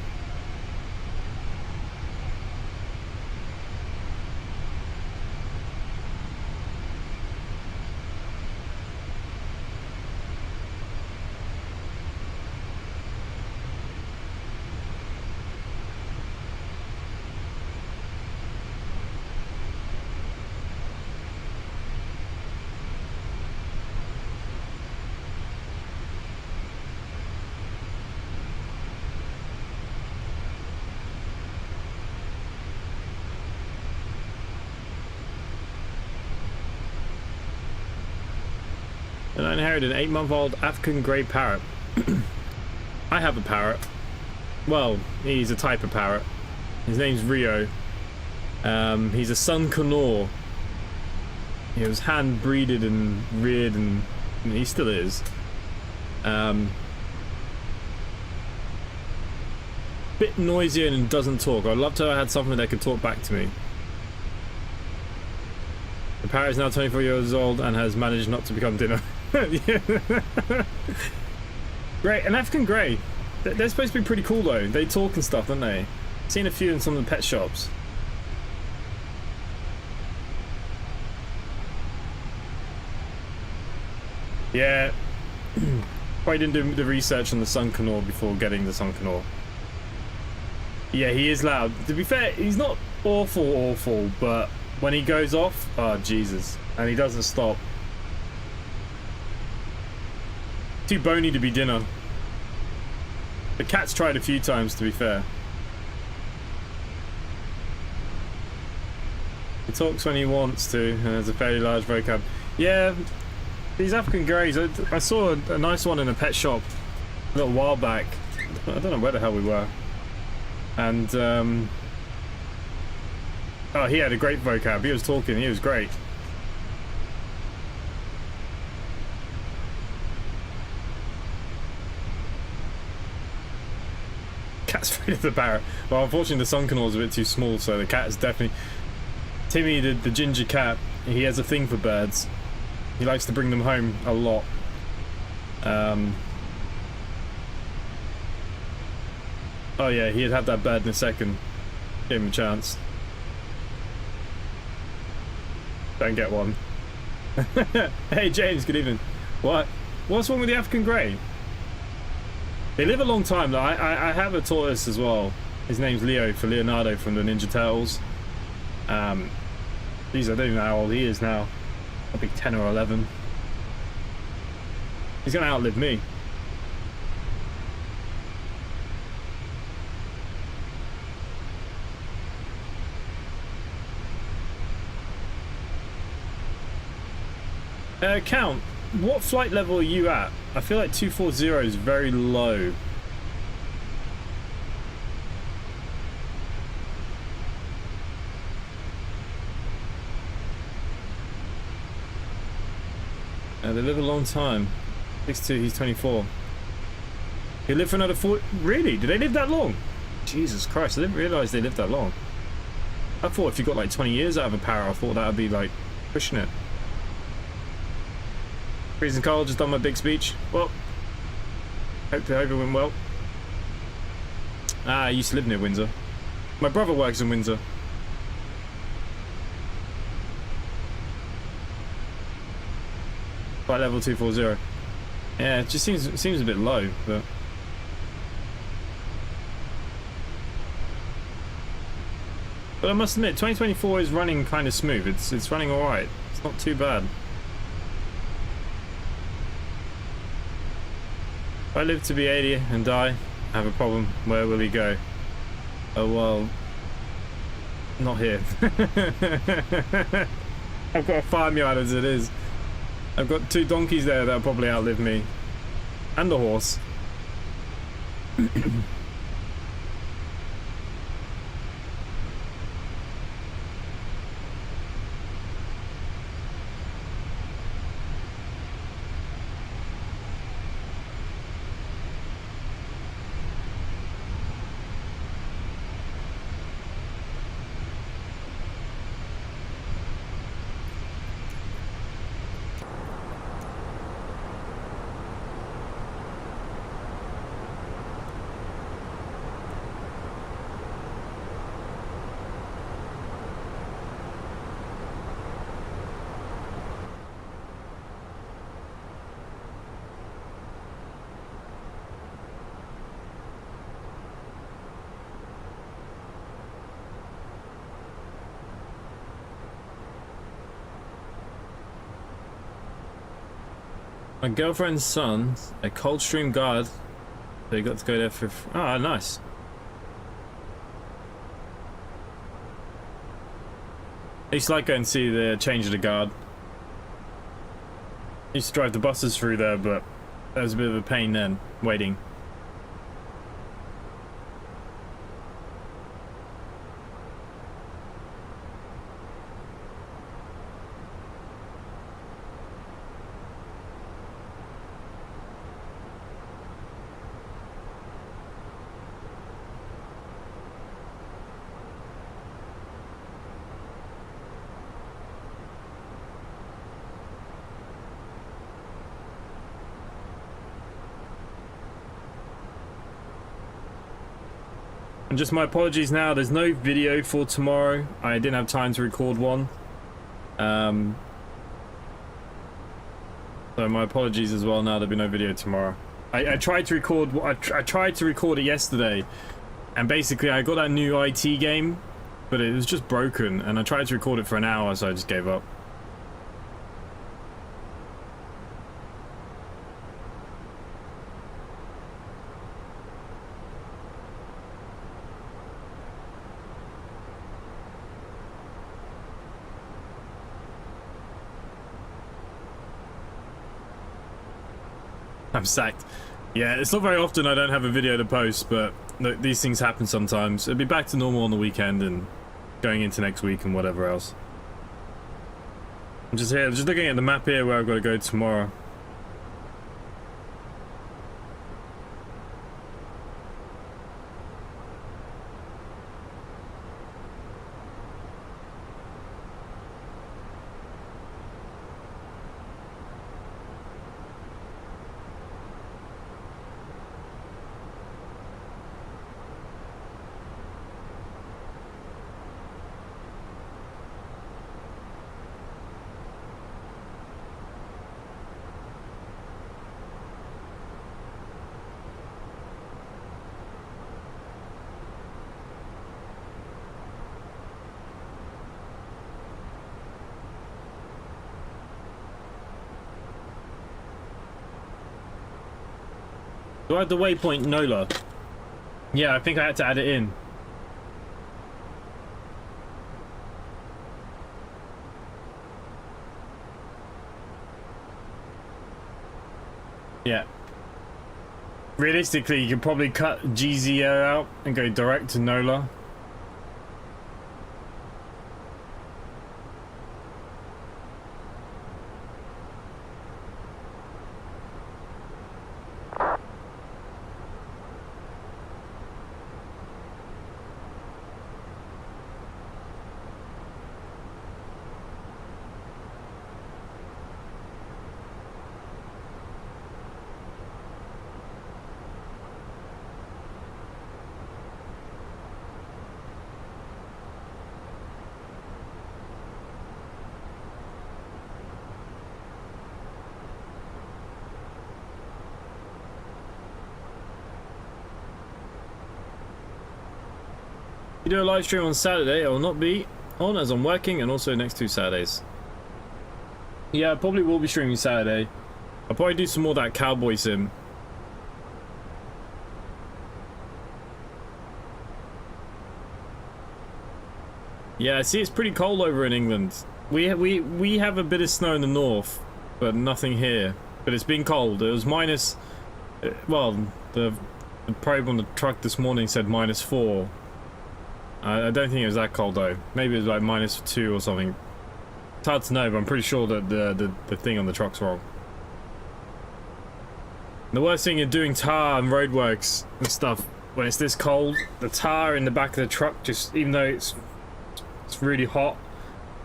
Speaker 1: And I inherited an 8-month-old African grey parrot. I have a parrot. Well, he's a type of parrot. His name's Rio. He's a Sun Connor. He was hand breeded and reared, and he still is. Bit noisier and doesn't talk. I'd love to have had something that could talk back to me. The parrot is now 24 years old and has managed not to become dinner. Great, an African grey. They're supposed to be pretty cool though. They talk and stuff, don't they? I've seen a few in some of the pet shops. Yeah. Probably didn't do the research on the Sun Connor before getting the Sun Connor. Yeah, he is loud. To be fair, he's not awful, but when he goes off, oh Jesus, and he doesn't stop. Too bony to be dinner. The cat's tried a few times, to be fair. He talks when he wants to, and has a fairly large vocab. Yeah, these African greys, I saw a nice one in a pet shop a little while back. I don't know where the hell we were. And, oh, he had a great vocab. He was talking, he was great. Cat's afraid of the parrot. Well, unfortunately the Sun Connor's a bit too small, so the cat is definitely... Timmy, the ginger cat, he has a thing for birds. He likes to bring them home a lot. Oh yeah, he'd have that bird in a second. Give him a chance. Don't get one. Hey James, good evening. What? What's wrong with the African grey? They live a long time. I have a tortoise as well. His name's Leo, for Leonardo from the Ninja Turtles. Geez, I don't even know how old he is now. I think 10 or 11. He's gonna outlive me. Count, what flight level are you at? I feel like 240 is very low. They live a long time. 6'2", he's 24. He lived for another 4... Really? Did they live that long? Jesus Christ, I didn't realise they lived that long. I thought if you got like 20 years out of a parrot, I thought that would be like pushing it. Freezing cold, just done my big speech. Well, hope it went well. I used to live near Windsor. My brother works in Windsor. Flight level 240. Yeah, it just seems a bit low, but I must admit, 2024 is running kind of smooth. It's running all right. It's not too bad. If I live to be 80 and die, I have a problem. Where will he go? Oh well, not here. I've got a farmyard as it is. I've got 2 donkeys there that'll probably outlive me. And a horse. My girlfriend's son, a Coldstream guard, so he got to go there for... Ah, nice. I used to like going to see the change of the guard. I used to drive the buses through there, but that was a bit of a pain then, waiting. And just my apologies now, there's no video for tomorrow. I didn't have time to record one. So my apologies as well now, there'll be no video tomorrow. I tried to record, I tried to record it yesterday, and basically I got that new IT game, but it was just broken, and I tried to record it for an hour, so I just gave up. I'm sacked. Yeah, it's not very often I don't have a video to post, but look, these things happen sometimes. It'll be back to normal on the weekend and going into next week and whatever else. I'm just here, just looking at the map here where I've got to go tomorrow. Do I have the waypoint NOLA? Yeah, I think I had to add it in. Yeah. Realistically, you could probably cut GZO out and go direct to NOLA. You do a live stream on Saturday, I will not be on as I'm working, and also next 2 Saturdays. Yeah, I probably will be streaming Saturday. I'll probably do some more of that cowboy sim. Yeah, see, it's pretty cold over in England. We have a bit of snow in the north, but nothing here. But it's been cold. It was minus, well, the probe on the truck this morning said -4. I don't think it was that cold though. Maybe it was like -2 or something. It's hard to know, but I'm pretty sure that the thing on the truck's wrong. The worst thing in doing tar and roadworks and stuff, when it's this cold, the tar in the back of the truck, just even though it's really hot,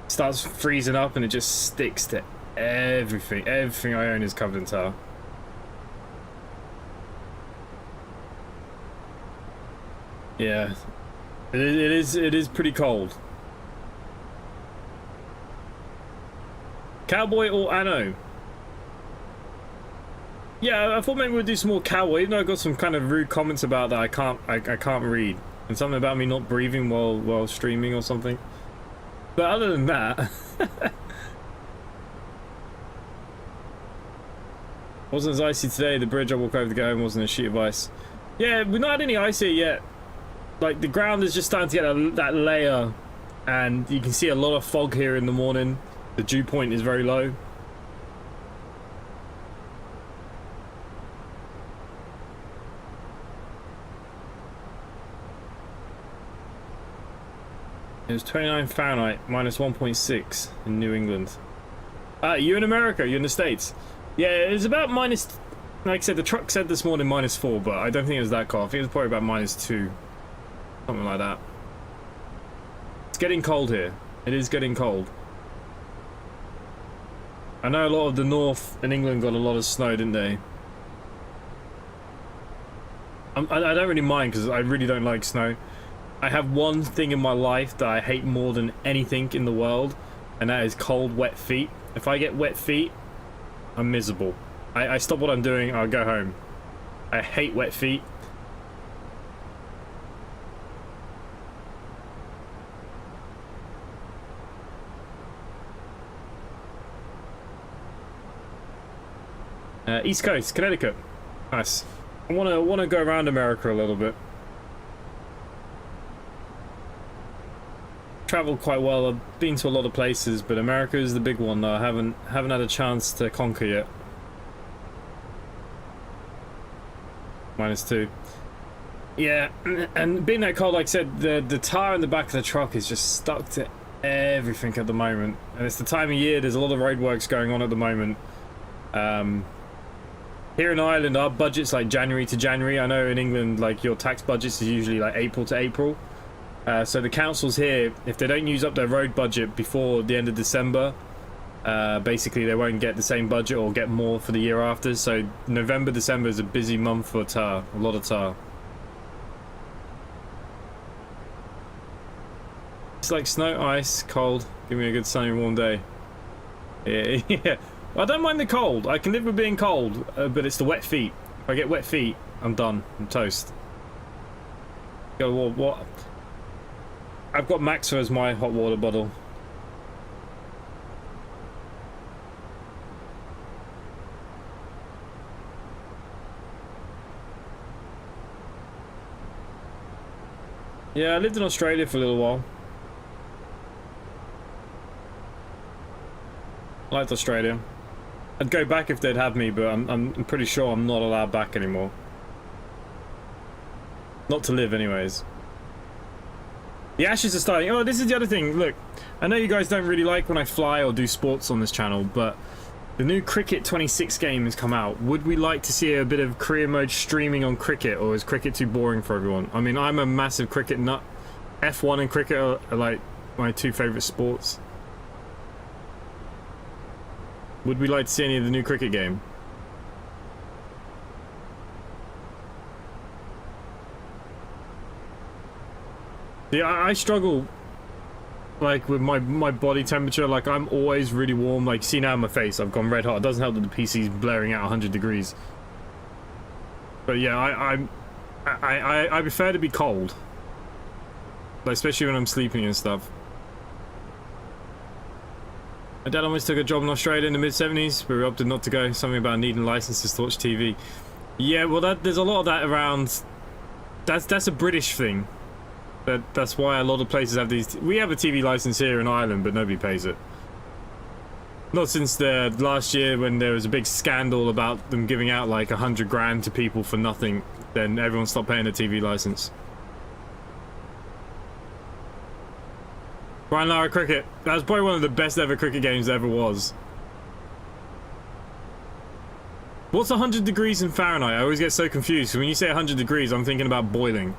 Speaker 1: starts freezing up and it just sticks to everything. Everything I own is covered in tar. Yeah. It is pretty cold. Cowboy or Anno? Yeah, I thought maybe we'd do some more cowboy, even though I got some kind of rude comments about that I can't read. And something about me not breathing while streaming or something. But other than that... Wasn't as icy today. The bridge I walked over to go home wasn't a sheet of ice. Yeah, we've not had any ice here yet. Like, the ground is just starting to get that layer, and you can see a lot of fog here in the morning. The dew point is very low. It was 29 Fahrenheit, -1.6 in New England. You're in America, you're in the States. Yeah, it was about minus, like I said, the truck said this morning -4, but I don't think it was that cold. I think it was probably about -2. Something like that. It's getting cold here. It is getting cold. I know a lot of the north in England got a lot of snow, didn't they? I don't really mind because I really don't like snow. I have one thing in my life that I hate more than anything in the world, and that is cold, wet feet. If I get wet feet, I'm miserable. I stop what I'm doing, I'll go home. I hate wet feet. East Coast, Connecticut. Nice. I wanna go around America a little bit. Traveled quite well. I've been to a lot of places, but America is the big one that I haven't had a chance to conquer yet. -2. Yeah, and being that cold, like I said, the tar in the back of the truck is just stuck to everything at the moment, and it's the time of year. There's a lot of roadworks going on at the moment. Here in Ireland, our budget's like January to January. I know in England, like your tax budgets is usually like April to April. So the councils here, if they don't use up their road budget before the end of December, basically they won't get the same budget or get more for the year after. So November, December is a busy month for tar, a lot of tar. It's like snow, ice, cold. Give me a good sunny, warm day. Yeah, yeah. I don't mind the cold. I can live with being cold, but it's the wet feet. If I get wet feet, I'm done. I'm toast. Go, what? I've got Maxwell as my hot water bottle. Yeah, I lived in Australia for a little while. I liked Australia. I'd go back if they'd have me, but I'm pretty sure I'm not allowed back anymore. Not to live, anyways. The Ashes are starting. Oh, this is the other thing. Look, I know you guys don't really like when I fly or do sports on this channel, but the new Cricket 26 game has come out. Would we like to see a bit of career mode streaming on cricket, or is cricket too boring for everyone? I mean, I'm a massive cricket nut. F1 and cricket are like my two favourite sports. Would we like to see any of the new cricket game? Yeah, I struggle like with my body temperature. Like, I'm always really warm. Like, see now in my face, I've gone red hot. It doesn't help that the PC's blaring out 100 degrees. But yeah, I prefer to be cold, like, especially when I'm sleeping and stuff. My dad almost took a job in Australia in the mid-70s, but we opted not to go. Something about needing licenses to watch TV. Yeah, well, there's a lot of that around. That's a British thing. That's why a lot of places have these. We have a TV license here in Ireland, but nobody pays it. Not since the last year when there was a big scandal about them giving out like 100 grand to people for nothing. Then everyone stopped paying a TV license. Brian Lara Cricket. That was probably one of the best ever cricket games there ever was. What's 100 degrees in Fahrenheit? I always get so confused. When you say 100 degrees, I'm thinking about boiling.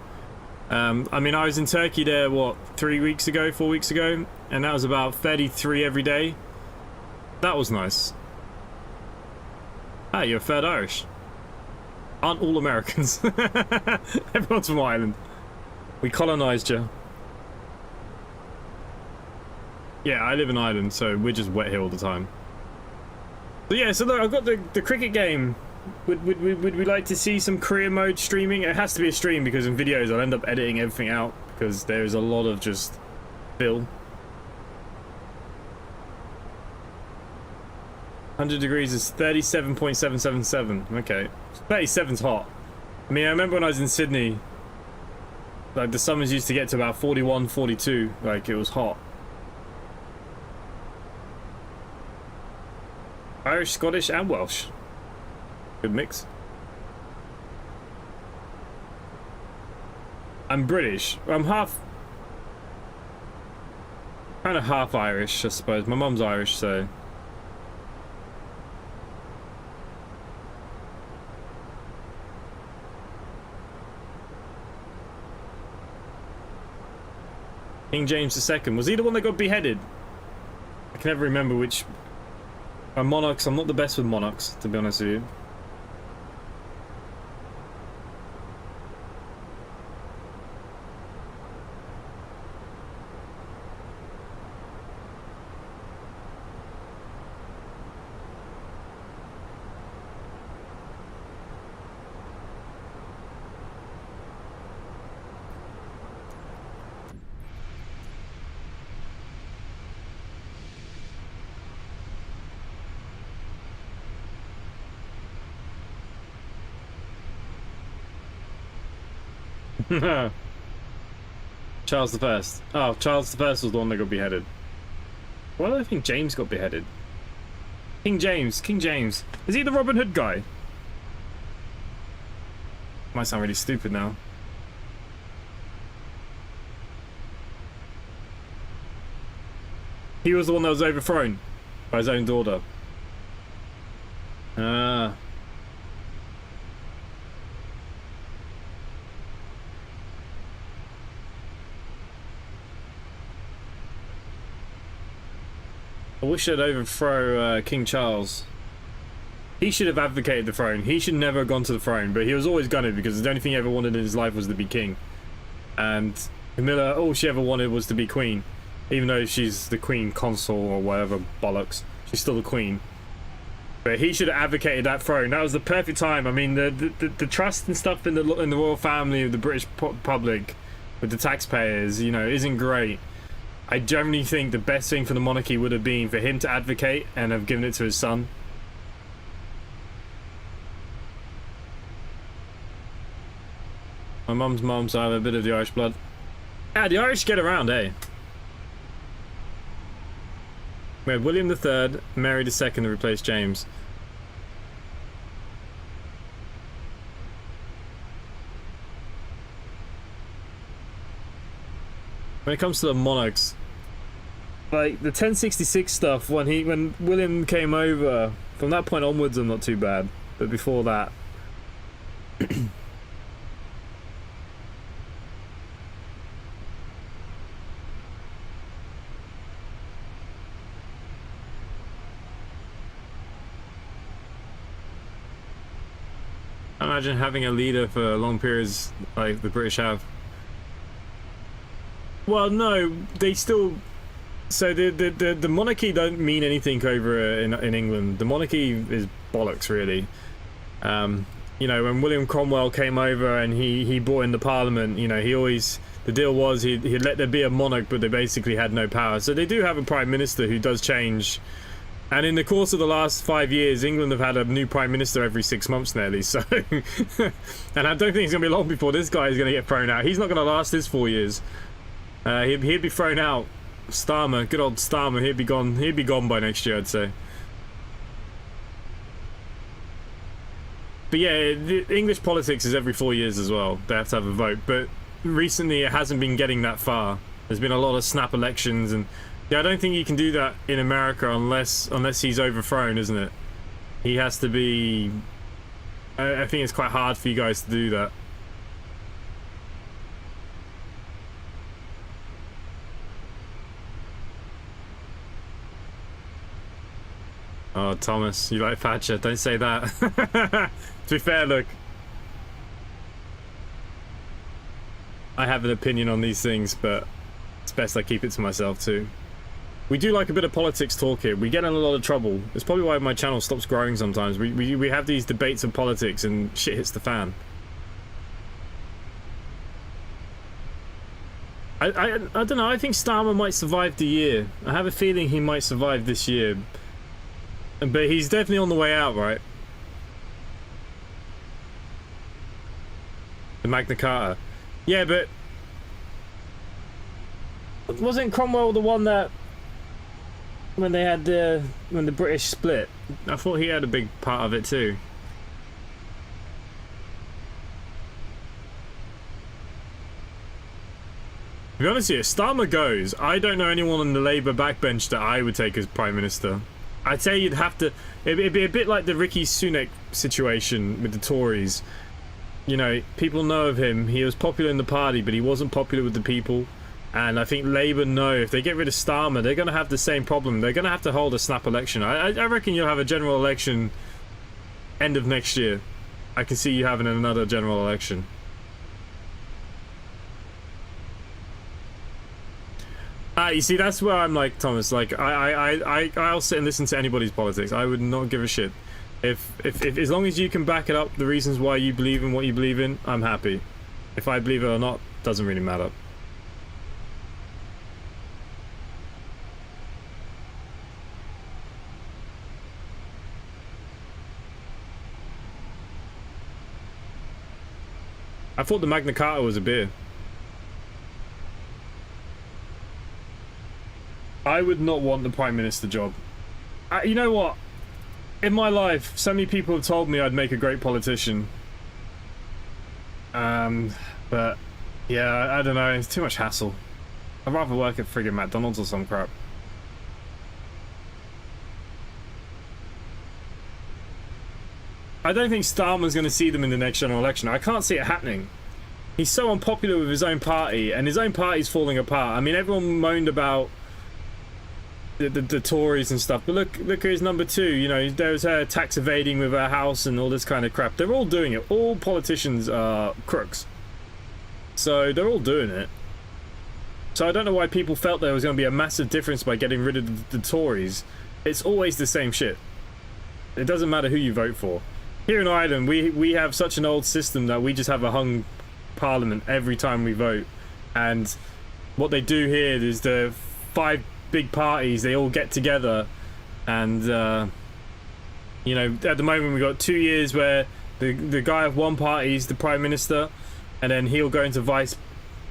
Speaker 1: I mean, I was in Turkey there, what, 4 weeks ago, and that was about 33 every day. That was nice. Ah, you're third Irish. Aren't all Americans? Everyone's from Ireland. We colonised you. Yeah, I live in Ireland, so we're just wet here all the time. So yeah, so look, I've got the cricket game. Would we like to see some career mode streaming? It has to be a stream, because in videos I'll end up editing everything out, because there's a lot of just fill. 100 degrees is 37.777. Okay. 37's hot. I mean, I remember when I was in Sydney, like, the summers used to get to about 41, 42. Like, it was hot. Irish, Scottish, and Welsh. Good mix. I'm British. I'm kind of half Irish, I suppose. My mum's Irish, so. King James II. Was he the one that got beheaded? I can never remember which. Monarchs, I'm not the best with monarchs, to be honest with you. Charles the First. Oh, Charles the First was the one that got beheaded. Why do I think James got beheaded? King James. Is he the Robin Hood guy? Might sound really stupid now. He was the one that was overthrown by his own daughter. Ah. I wish I'd overthrow King Charles. He should have advocated the throne. He should never have gone to the throne, but he was always gonna, because the only thing he ever wanted in his life was to be king. And Camilla, all she ever wanted was to be queen. Even though she's the queen consort or whatever bollocks, she's still the queen. But he should have advocated that throne. That was the perfect time. I mean, the trust and stuff in the royal family of the British public with the taxpayers, you know, isn't great. I generally think the best thing for the monarchy would have been for him to advocate and have given it to his son. My mum's mum, so I have a bit of the Irish blood. Ah, the Irish get around, eh? We had William III, Mary II to replace James. When it comes to the monarchs, like the 1066 stuff, when William came over, from that point onwards, I'm not too bad, but before that. Imagine having a leader for long periods like the British have. Well, no, they still. So the monarchy don't mean anything over in England. The monarchy is bollocks, really. You know, when William Cromwell came over and he brought in the Parliament, you know, the deal was he'd let there be a monarch, but they basically had no power. So they do have a Prime Minister who does change. And in the course of the last 5 years, England have had a new Prime Minister every 6 months nearly, so... and I don't think it's going to be long before this guy is going to get thrown out. He's not going to last his 4 years. He'd be thrown out. Starmer, good old Starmer, he'd be gone by next year, I'd say. But yeah, the English politics is every 4 years as well. They have to have a vote. But recently it hasn't been getting that far. There's been a lot of snap elections and... Yeah, I don't think you can do that in America unless he's overthrown, isn't it? He has to be... I think it's quite hard for you guys to do that. Oh, Thomas, you like Thatcher. Don't say that. To be fair, look. I have an opinion on these things, but it's best I keep it to myself too. We do like a bit of politics talk here. We get in a lot of trouble. It's probably why my channel stops growing sometimes. We have these debates of politics and shit hits the fan. I don't know. I think Starmer might survive the year. I have a feeling he might survive this year. But he's definitely on the way out, right? The Magna Carta. Yeah, but... wasn't Cromwell the one that... when they had when the British split? I thought he had a big part of it too. To be honest with you, Starmer goes. I don't know anyone on the Labour backbench that I would take as Prime Minister. I'd say you'd have to... It'd be a bit like the Rishi Sunak situation with the Tories. You know, people know of him. He was popular in the party, but he wasn't popular with the people. And I think Labour know if they get rid of Starmer, they're going to have the same problem. They're going to have to hold a snap election. I reckon you'll have a general election end of next year. I can see you having another general election. You see, that's where I'm like, Thomas, like, I'll sit and listen to anybody's politics. I would not give a shit. If as long as you can back it up, the reasons why you believe in what you believe in, I'm happy. If I believe it or not, doesn't really matter. I thought the Magna Carta was a beer. I would not want the Prime Minister job. You know what? In my life, so many people have told me I'd make a great politician. But yeah, I don't know. It's too much hassle. I'd rather work at friggin' McDonald's or some crap. I don't think Starmer's going to see them in the next general election. I can't see it happening. He's so unpopular with his own party, and his own party's falling apart. I mean, everyone moaned about the Tories and stuff, but look at his number two. You know, there's her tax evading with her house and all this kind of crap. They're all doing it. All politicians are crooks, so they're all doing it. So I don't know why people felt there was going to be a massive difference by getting rid of the Tories. It's always the same shit. It doesn't matter who you vote for. Here in Ireland, we have such an old system that we just have a hung parliament every time we vote, and what they do here is the 5 big parties, they all get together, and you know, at the moment we've got 2 years where the guy of one party is the Prime Minister, and then he'll go into vice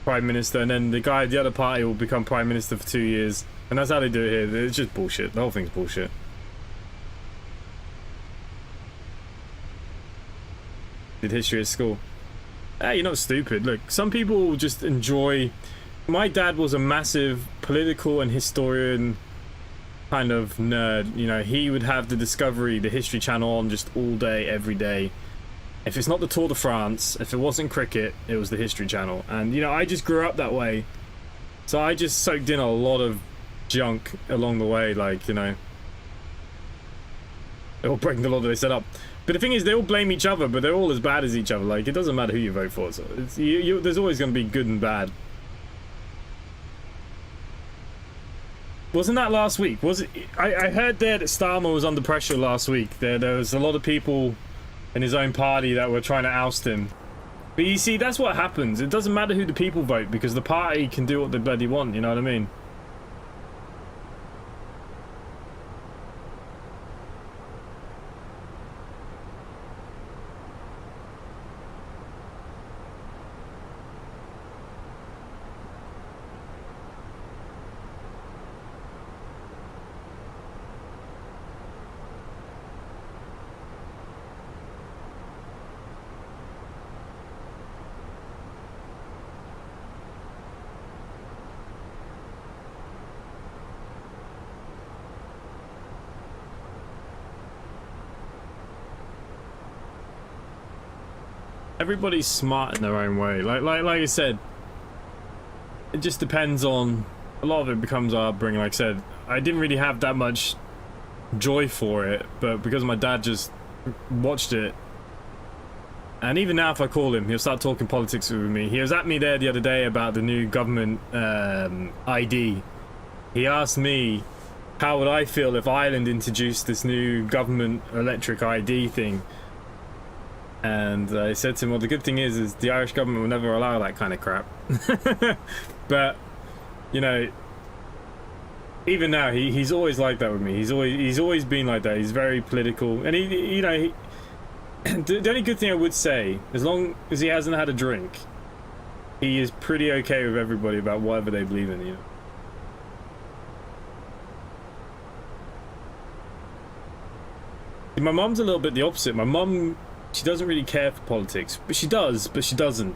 Speaker 1: prime minister, and then the other party will become prime minister for 2 years, and that's how they do it here. It's just bullshit. The whole thing's bullshit. Did history at school? Hey, you're not stupid. Look, some people just enjoy. My dad was a massive political and historian kind of nerd. You know, he would have the Discovery, the History Channel on just all day, every day. If it's not the Tour de France, if it wasn't cricket, it was the History Channel. And, you know, I just grew up that way. So I just soaked in a lot of junk along the way, like, you know. They're all breaking the law that they set up. But the thing is, they all blame each other, but they're all as bad as each other. Like, it doesn't matter who you vote for. So it's, there's always going to be good and bad. Wasn't that last week? Was it? I heard there that Starmer was under pressure last week. There was a lot of people in his own party that were trying to oust him. But you see, that's what happens. It doesn't matter who the people vote, because the party can do what they bloody want, you know what I mean? Everybody's smart in their own way. Like I said, it just depends on. A lot of it becomes our upbringing. Like I said, I didn't really have that much joy for it, but because my dad just watched it, and even now if I call him, he'll start talking politics with me. He was at me there the other day about the new government ID. He asked me how would I feel if Ireland introduced this new government electric ID thing. And I said to him, well, the good thing is the Irish government will never allow that kind of crap. But, you know, even now, he's always like that with me. He's always been like that. He's very political. And, you know, the only good thing I would say, as long as he hasn't had a drink, he is pretty okay with everybody about whatever they believe in, you know. My mum's a little bit the opposite. My mum, she doesn't really care for politics, but she does, but she doesn't.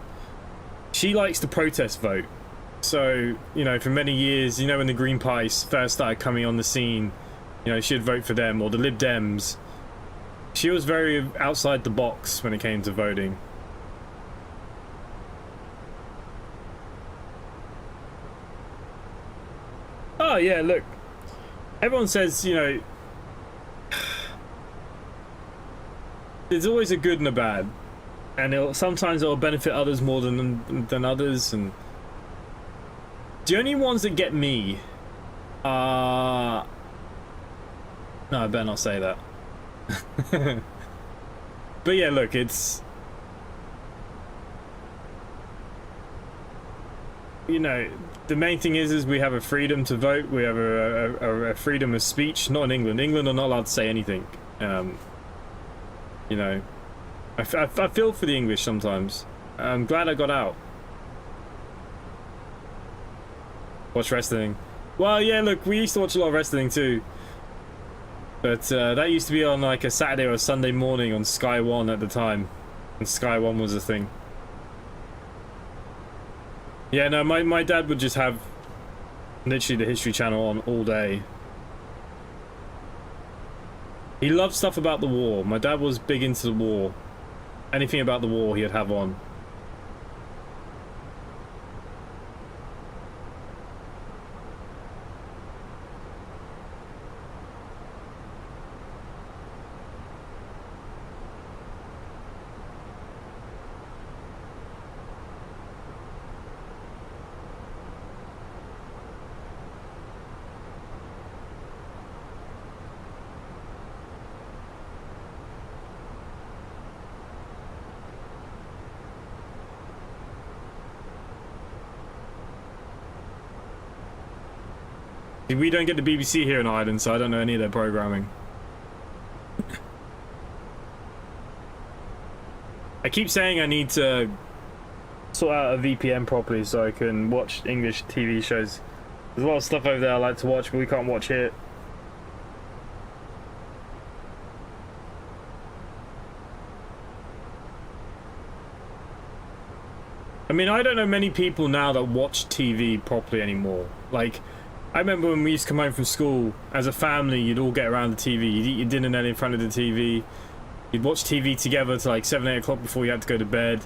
Speaker 1: She likes to protest vote. So, you know, for many years, you know, when the Green Party first started coming on the scene, you know, she'd vote for them, or the Lib Dems. She was very outside the box when it came to voting. Oh, yeah, look. Everyone says, you know, there's always a good and a bad, and sometimes it'll benefit others more than others. And the only ones that get me are, no, I better not say that. But yeah, look, it's, you know, the main thing is we have a freedom to vote. We have a freedom of speech. Not in England. England are not allowed to say anything. You know, I feel for the English sometimes. I'm glad I got out. Watch wrestling. Well, yeah, look, we used to watch a lot of wrestling too. But that used to be on like a Saturday or a Sunday morning on Sky 1 at the time. And Sky 1 was a thing. Yeah, no, my dad would just have literally the History Channel on all day. He loved stuff about the war. My dad was big into the war. Anything about the war he'd have on. We don't get the BBC here in Ireland, so I don't know any of their programming. I keep saying I need to sort out a VPN properly so I can watch English TV shows. There's a lot of stuff over there I like to watch, but we can't watch here. I mean, I don't know many people now that watch TV properly anymore. Like, I remember when we used to come home from school, as a family, you'd all get around the TV. You'd eat your dinner then in front of the TV. You'd watch TV together to like 7, 8 o'clock before you had to go to bed.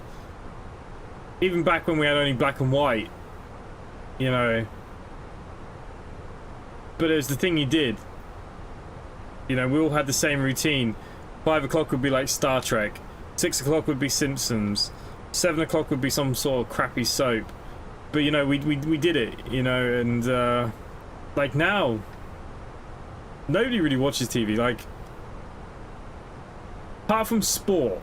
Speaker 1: Even back when we had only black and white, you know. But it was the thing you did. You know, we all had the same routine. 5 o'clock would be like Star Trek. 6 o'clock would be Simpsons. 7 o'clock would be some sort of crappy soap. But, you know, we did it, you know, and, like, now, nobody really watches TV. Like, apart from sport,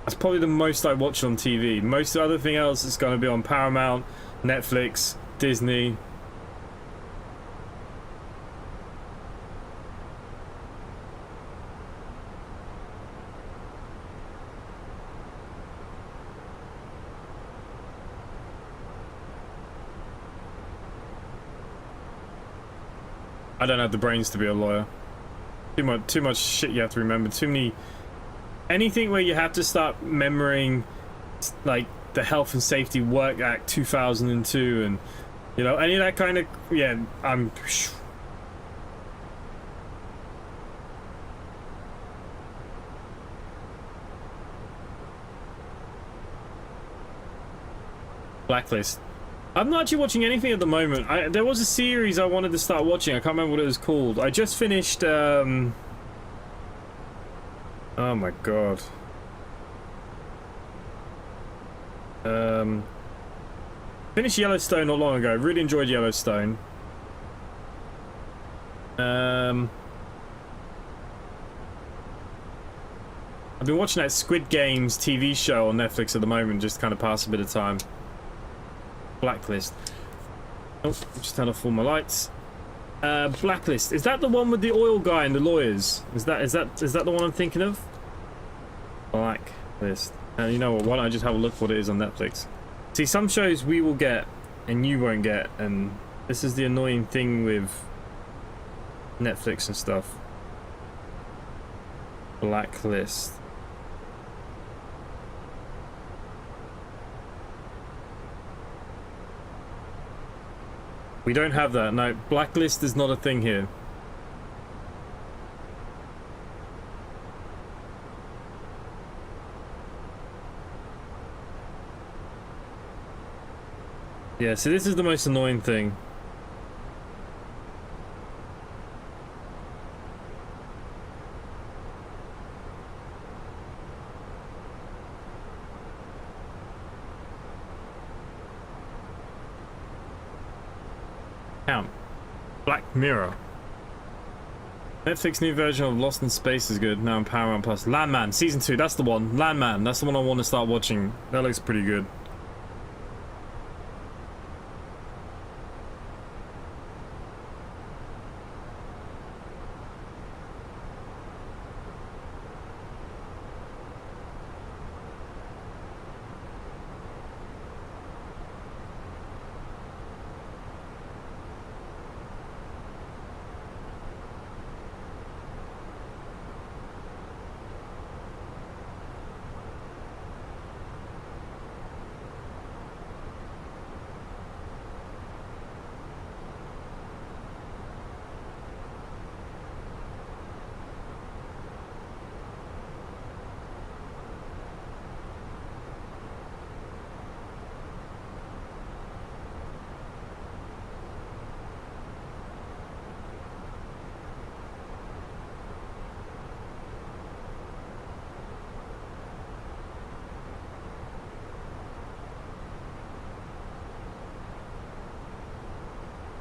Speaker 1: that's probably the most I watch on TV. Most of everything else is going to be on Paramount, Netflix, Disney. I don't have the brains to be a lawyer. Too much shit you have to remember. Too many... Anything where you have to start remembering, like, the Health and Safety Work Act 2002 and, you know, any of that kind of... Yeah, I'm... Blacklist. I'm not actually watching anything at the moment. There was a series I wanted to start watching. I can't remember what it was called. I just finished, oh my god. Finished Yellowstone not long ago. Really enjoyed Yellowstone. I've been watching that Squid Games TV show on Netflix at the moment, just to kind of pass a bit of time. Blacklist. Oh, just turned off all my lights. Blacklist. Is that the one with the oil guy and the lawyers? Is that the one I'm thinking of? Blacklist. And you know what? Why don't I just have a look what it is on Netflix? See, some shows we will get and you won't get, and this is the annoying thing with Netflix and stuff. Blacklist. We don't have that. No, Blacklist is not a thing here. Yeah, so this is the most annoying thing. Count. Black Mirror. Netflix new version of Lost in Space is good. Now in Paramount Plus. Landman, Season 2, that's the one. Landman, that's the one I want to start watching. That looks pretty good.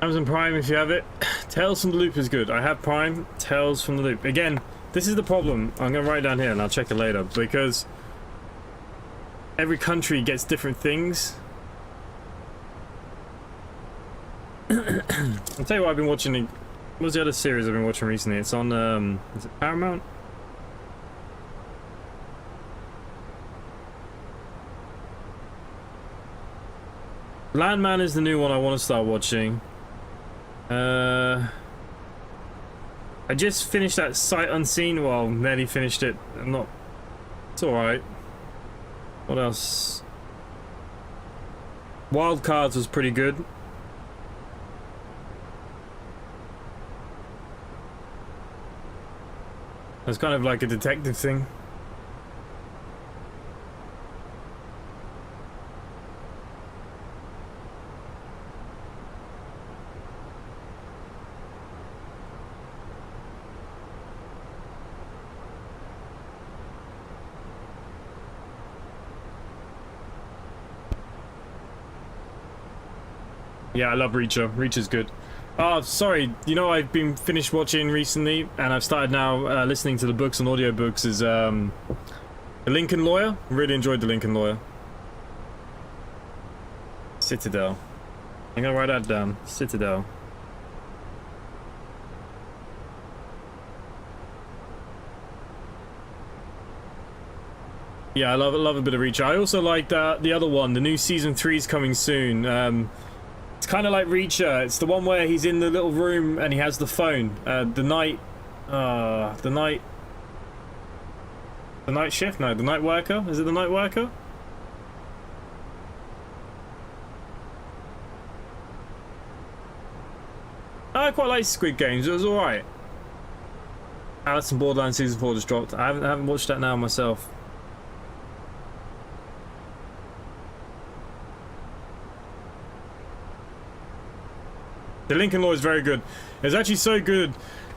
Speaker 1: Amazon Prime if you have it. Tales from the Loop is good. I have Prime. Tales from the Loop. Again, this is the problem. I'm going to write it down here and I'll check it later, because every country gets different things. I'll tell you what I've been watching. What's the other series I've been watching recently? It's on, is it Paramount? Landman is the new one I want to start watching. I just finished that Sight Unseen. Well, nearly finished it. I'm not... It's alright. What else? Wild Cards was pretty good. It's kind of like a detective thing. Yeah, I love Reacher. Reacher's good. Oh, sorry. You know, I've been finished watching recently, and I've started now listening to the books and audiobooks. Is The Lincoln Lawyer. Really enjoyed The Lincoln Lawyer. Citadel. I'm gonna write that down. Citadel. Yeah, I love a bit of Reacher. I also like the other one. The new season 3 is coming soon. It's kind of like Reacher. It's the one where he's in the little room and he has the phone. The night shift? No, the night worker. Is it the night worker? I quite like Squid Games. It was all right. Alice in Borderlands season 4 just dropped. I haven't watched that now myself. The Lincoln Law is very good. It's actually so good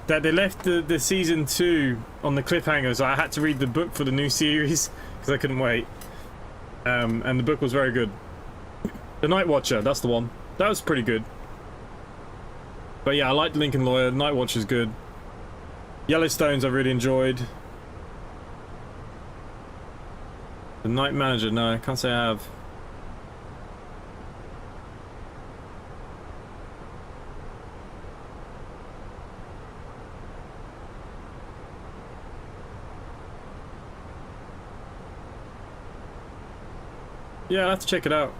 Speaker 1: that they left the season 2 on the cliffhanger, so I had to read the book for the new series because I couldn't wait. And the book was very good. The Night Watcher, that's the one. That was pretty good. But yeah, I like the Lincoln Lawyer. Night Watcher's good. Yellowstones I really enjoyed. The Night Manager, no, I can't say I have. Yeah, I'll have to check it out.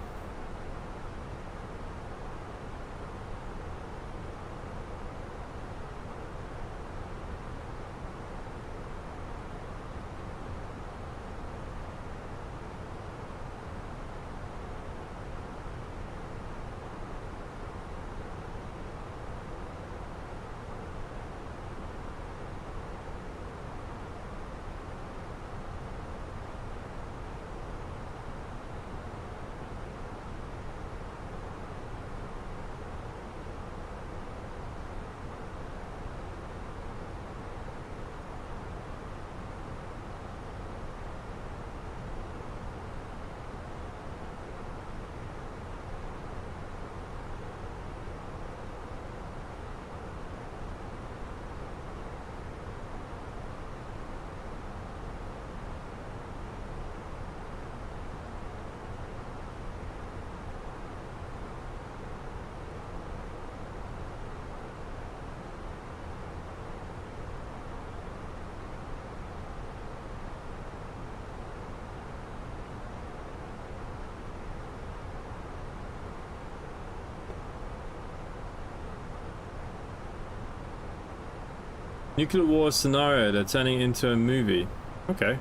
Speaker 1: Nuclear war scenario, they're turning into a movie. Okay.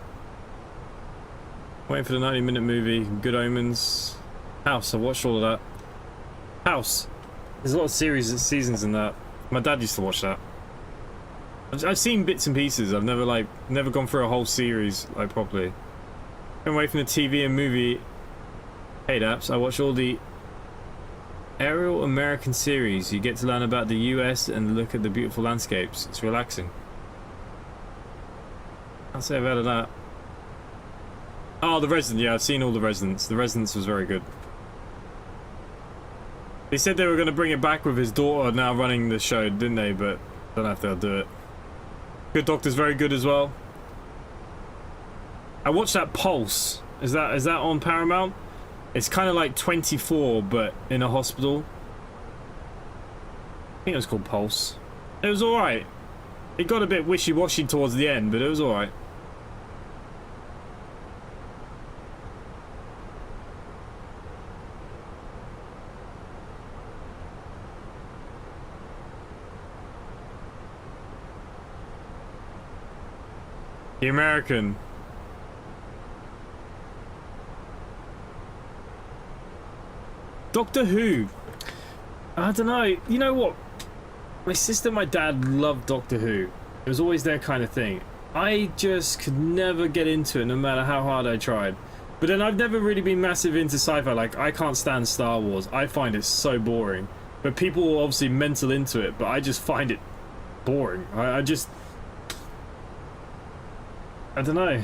Speaker 1: Waiting for the 90-minute movie. Good Omens. House, I watched all of that. House. There's a lot of seasons in that. My dad used to watch that. I've seen bits and pieces. I've never gone through a whole series like properly. Been away from the TV and movie paid apps. I watch all the aerial American series. You get to learn about the US and look at the beautiful landscapes. It's relaxing. I'll say I've heard of that. Oh, The Resident. Yeah, I've seen all The Residents. The Residents was very good. They said they were going to bring it back with his daughter now running the show, didn't they? But don't know if they'll do it. Good Doctor's very good as well. I watched that Pulse. Is that on Paramount? It's kind of like 24, but in a hospital. I think it was called Pulse. It was alright. It got a bit wishy-washy towards the end, but it was alright. The American. Doctor Who. I don't know. You know what? My sister and my dad loved Doctor Who. It was always their kind of thing. I just could never get into it, no matter how hard I tried. But then I've never really been massive into sci-fi. Like, I can't stand Star Wars. I find it so boring. But people are obviously mental into it, but I just find it boring. I don't know.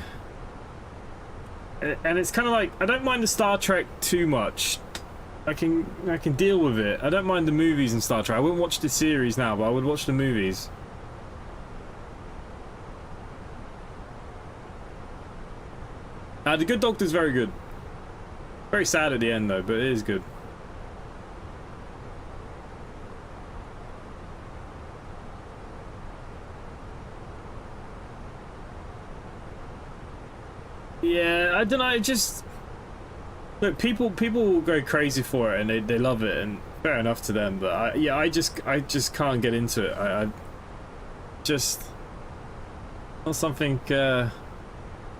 Speaker 1: And it's kind of like, I don't mind the Star Trek too much. I can deal with it. I don't mind the movies in Star Trek. I wouldn't watch the series now, but I would watch the movies. The Good Doctor's very good. Very sad at the end though, but it is good. Yeah, I don't know, it just... Look, people will go crazy for it and they love it, and fair enough to them, but I just can't get into it. I just... Not something that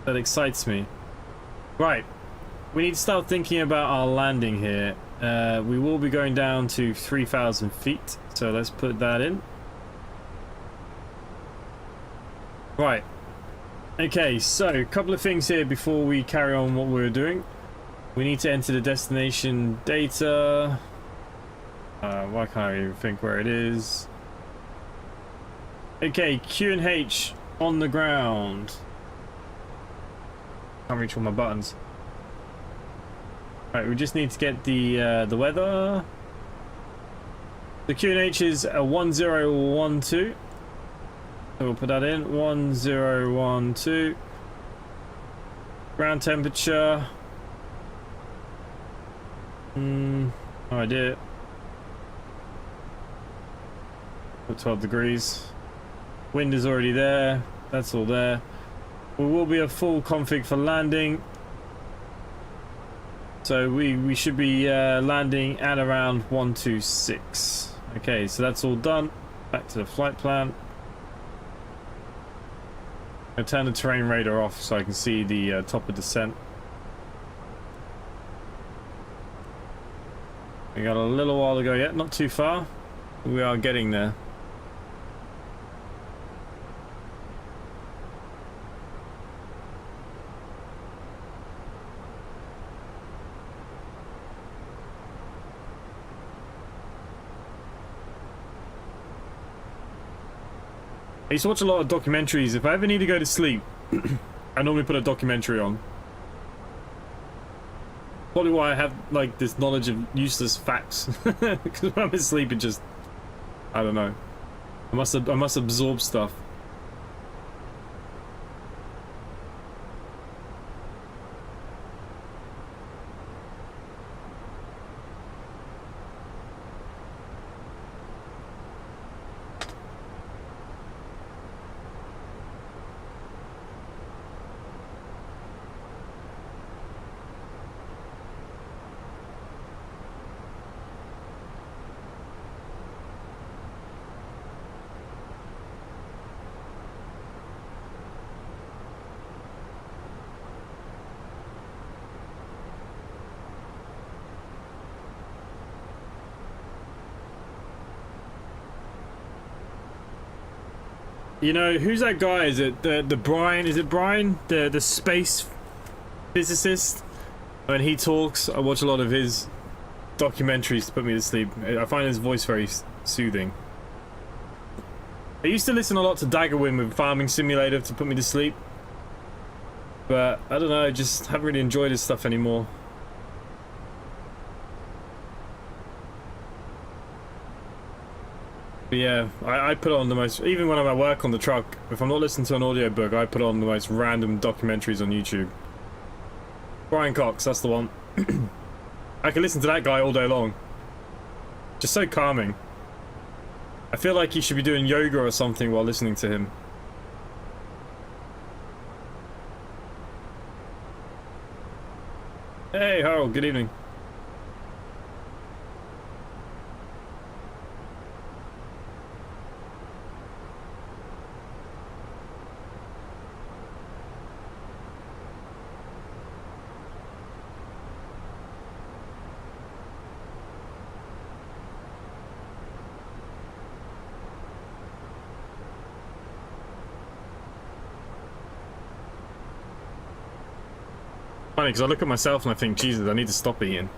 Speaker 1: excites me. Right, we need to start thinking about our landing here. We will be going down to 3,000 feet, so let's put that in. Right. Okay, so a couple of things here before we carry on what we're doing. We need to enter the destination data. Why can't I even think where it is? Okay, Q and H on the ground. Can't reach all my buttons. Right, we just need to get the weather. The Q and H is a 1012. So we'll put that in 1012. Ground temperature. No idea. 12 degrees. Wind is already there. That's all there. We will be a full config for landing. So we should be landing at around 126. Okay, so that's all done. Back to the flight plan. I'll turn the terrain radar off so I can see the top of descent. We got a little while to go yet, not too far. We are getting there. I used to watch a lot of documentaries. If I ever need to go to sleep, I normally put a documentary on. Probably why I have like this knowledge of useless facts. Because when I'm asleep, it just, I don't know. I must absorb stuff. You know, who's that guy? Is it the Brian? Is it Brian? The space physicist? When he talks, I watch a lot of his documentaries to put me to sleep. I find his voice very soothing. I used to listen a lot to Daggerwin with Farming Simulator to put me to sleep. But, I don't know, I just haven't really enjoyed his stuff anymore. But yeah, I put on the most, even when I'm at work on the truck, if I'm not listening to an audiobook, I put on the most random documentaries on YouTube. Brian Cox, that's the one. I can listen to that guy all day long. Just so calming. I feel like you should be doing yoga or something while listening to him. Hey Harold, good evening. funny because I look at myself and I think, Jesus, I need to stop eating.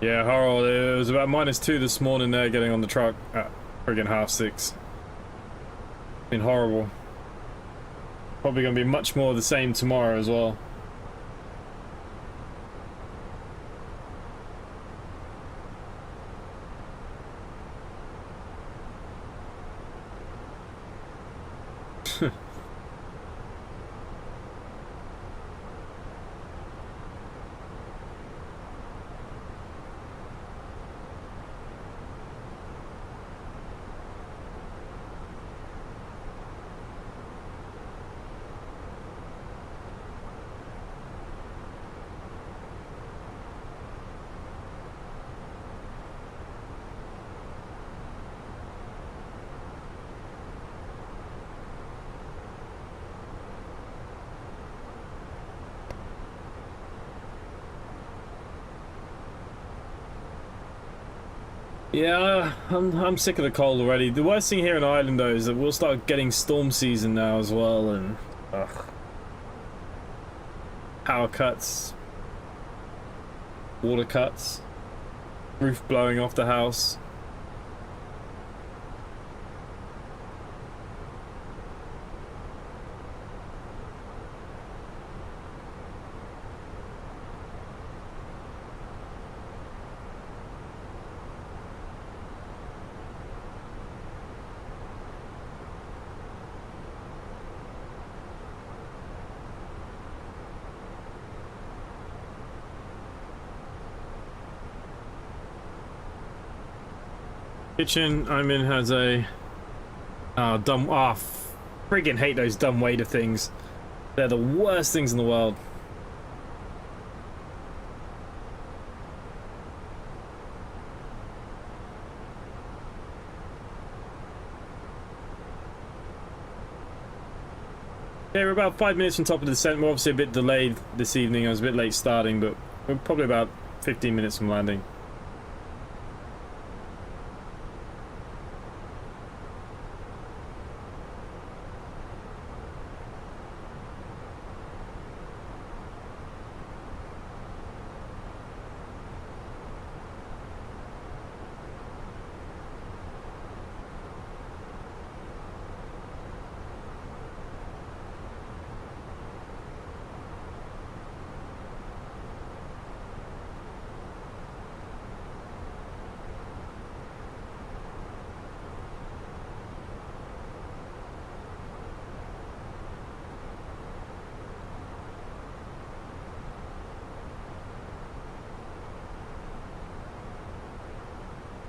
Speaker 1: Yeah, horrible. It was about -2 this morning there, getting on the truck at friggin' 6:30. Been horrible. Probably gonna be much more the same tomorrow as well. Yeah, I'm sick of the cold already. The worst thing here in Ireland though is that we'll start getting storm season now as well, and power cuts, water cuts, roof blowing off the house. Kitchen I'm in has a friggin' hate those dumb waiter things. They're the worst things in the world. Yeah, we're about 5 minutes from top of the descent. We're obviously a bit delayed this evening. I was a bit late starting, but we're probably about 15 minutes from landing.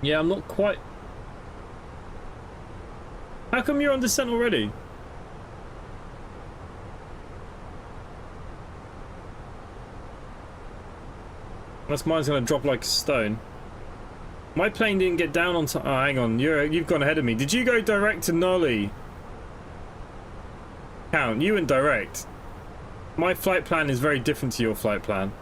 Speaker 1: Yeah, I'm not quite... How come you're on descent already? Unless mine's gonna drop like a stone. My plane didn't get down on time. Oh, hang on. You've gone ahead of me. Did you go direct to Nolly? Count, you went direct. My flight plan is very different to your flight plan.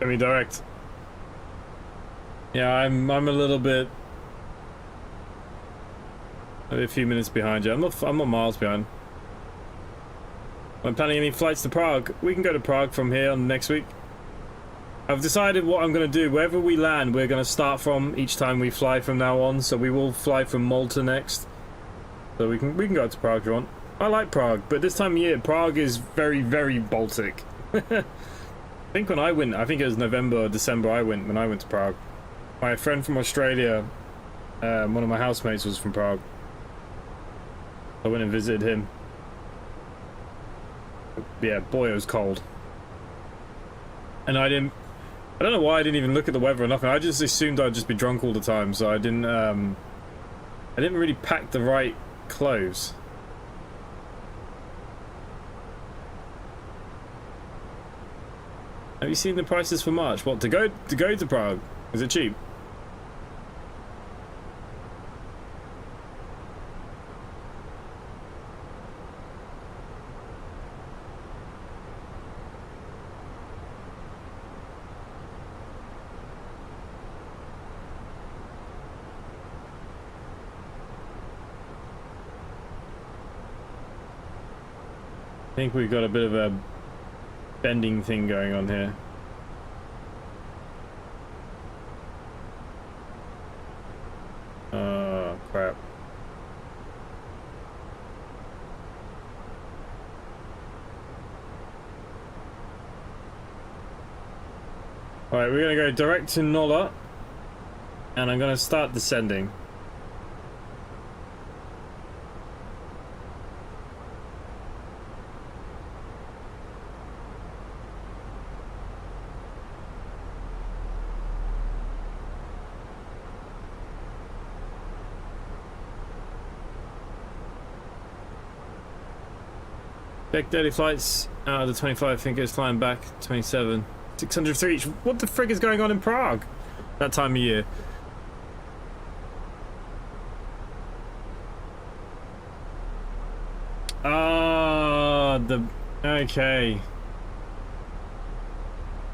Speaker 1: Let me direct. Yeah, I'm a little bit... Maybe a few minutes behind you. I'm not miles behind. I'm planning any flights to Prague. We can go to Prague from here on next week. I've decided what I'm going to do. Wherever we land, we're going to start from each time we fly from now on. So we will fly from Malta next. So we can go to Prague if you want. I like Prague, but this time of year, Prague is very, very Baltic. I think when I went, I think it was November or December when I went to Prague. My friend from Australia, one of my housemates was from Prague. I went and visited him. Yeah, boy, it was cold. And I don't know why I didn't even look at the weather or nothing. I just assumed I'd just be drunk all the time, so I didn't really pack the right clothes. Have you seen the prices for March? What, to go to Prague? Is it cheap? I think we've got a bit of a bending thing going on here. Oh, crap. Alright, we're gonna go direct to Nola, and I'm gonna start descending. Check daily flights out of the 25, I think it's flying back 27. 603 each. What the frig is going on in Prague that time of year? Ah, okay.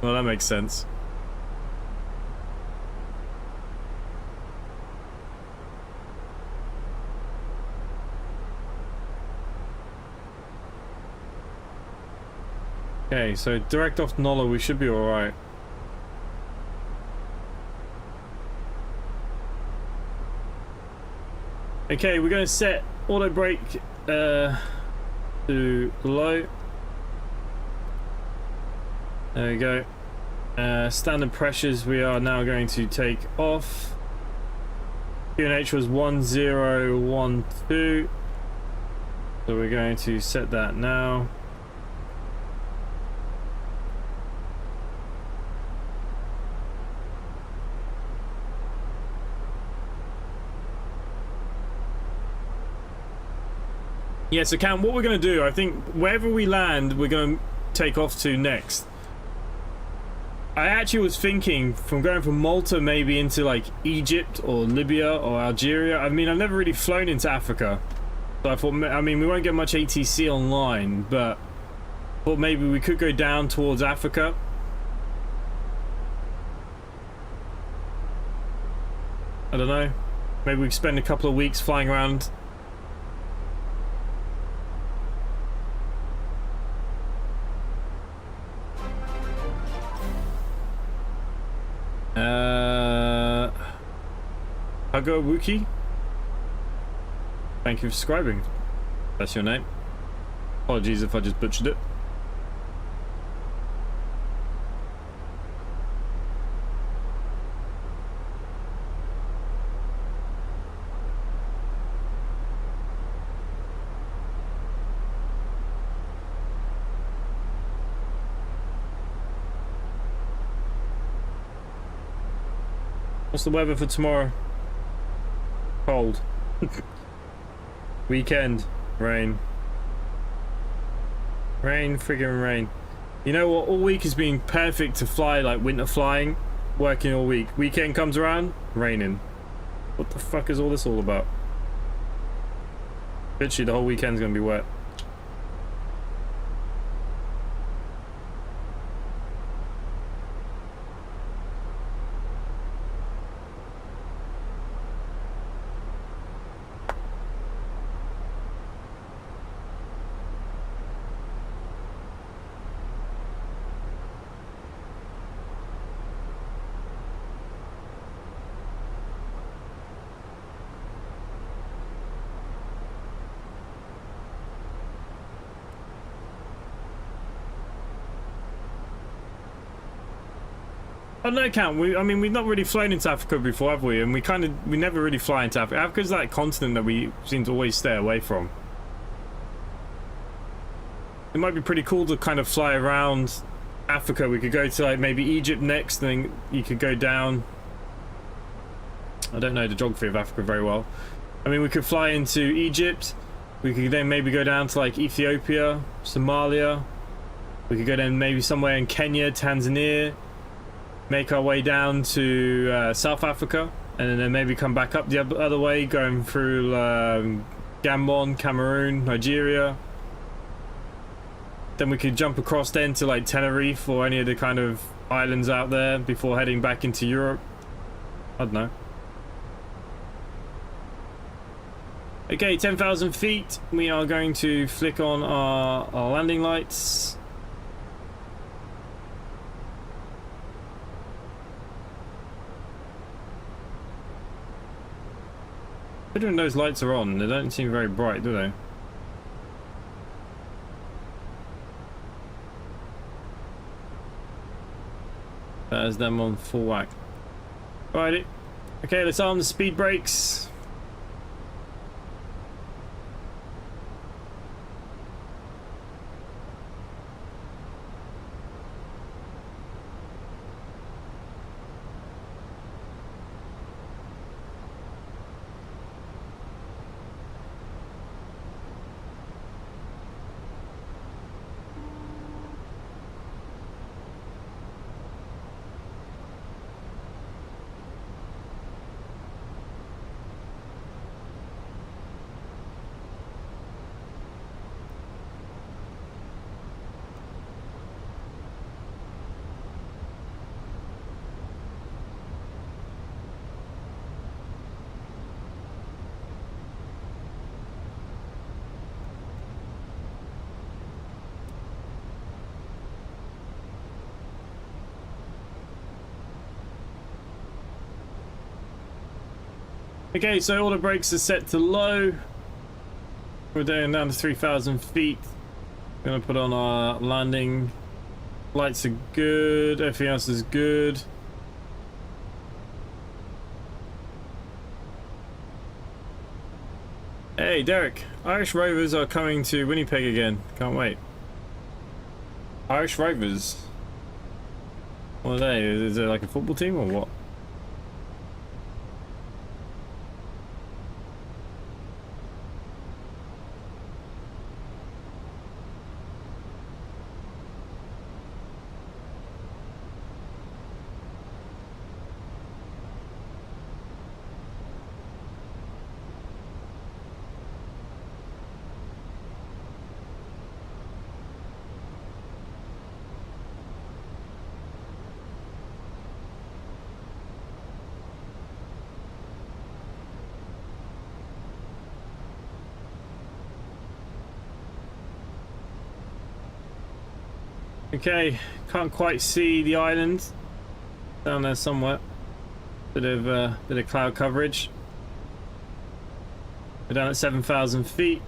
Speaker 1: Well, that makes sense. Okay, so direct off Nola, we should be alright. Okay, we're going to set auto brake to low. There we go. Standard pressures we are now going to take off. QNH was 1012. So we're going to set that now. Yeah, so Cam, what we're going to do, I think wherever we land, we're going to take off to next. I actually was thinking from going from Malta maybe into like Egypt or Libya or Algeria. I mean, I've never really flown into Africa. So I thought, I mean, we won't get much ATC online, but I thought maybe we could go down towards Africa. I don't know. Maybe we could spend a couple of weeks flying around. Hago Wookie, thank you for subscribing. That's your name. Apologies if I just butchered it. What's the weather for tomorrow? Cold. Weekend. Rain. Rain, friggin' rain. You know what? All week has been perfect to fly, like winter flying. Working all week. Weekend comes around, raining. What the fuck is all this all about? Literally, the whole weekend's gonna be wet. On no account, I mean, we've not really flown into Africa before, have we? And we never really fly into Africa. Africa's that continent that we seem to always stay away from. It might be pretty cool to kind of fly around Africa. We could go to like maybe Egypt next, and then you could go down. I don't know the geography of Africa very well. I mean, we could fly into Egypt. We could then maybe go down to like Ethiopia, Somalia. We could go down maybe somewhere in Kenya, Tanzania. Make our way down to South Africa, and then maybe come back up the other way, going through Gabon, Cameroon, Nigeria. Then we could jump across then to like Tenerife or any of the kind of islands out there before heading back into Europe. I don't know. Okay, 10,000 feet. We are going to flick on our landing lights. Considering those lights are on, they don't seem very bright, do they? That is them on full whack. Alrighty. Okay, let's arm the speed brakes. Okay, so all the brakes are set to low. We're down to 3,000 feet. Gonna put on our landing. Lights are good. Everything else is good. Hey, Derek. Irish Rovers are coming to Winnipeg again. Can't wait. Irish Rovers. What are they? Is it like a football team or what? Okay, can't quite see the island. Down there somewhere. Bit of cloud coverage. We're down at 7,000 feet.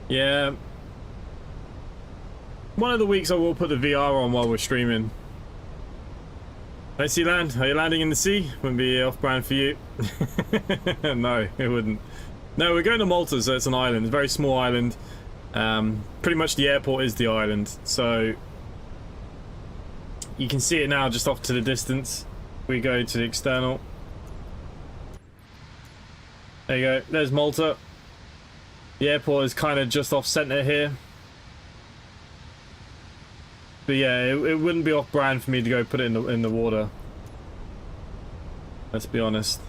Speaker 1: Yeah. One of the weeks I will put the VR on while we're streaming. Let's see land. Are you landing in the sea? Wouldn't be off-brand for you. No, it wouldn't. No, we're going to Malta, so it's an island. It's a very small island. Pretty much the airport is the island. So you can see it now just off to the distance. We go to the external. There you go. There's Malta. The airport is kind of just off center here. But yeah, it wouldn't be off brand for me to go put it in the water. Let's be honest.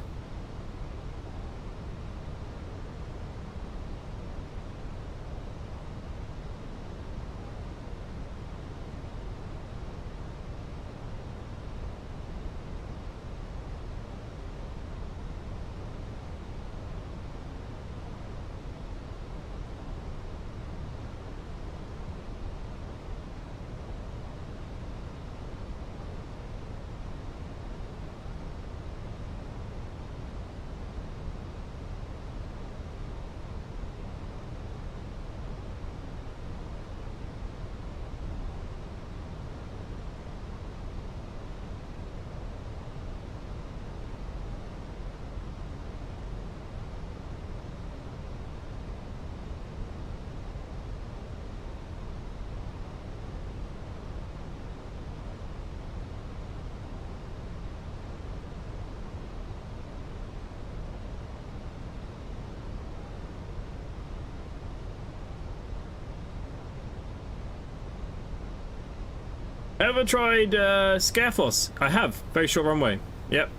Speaker 1: Ever tried Scarfos? I have. Very short runway. Yep.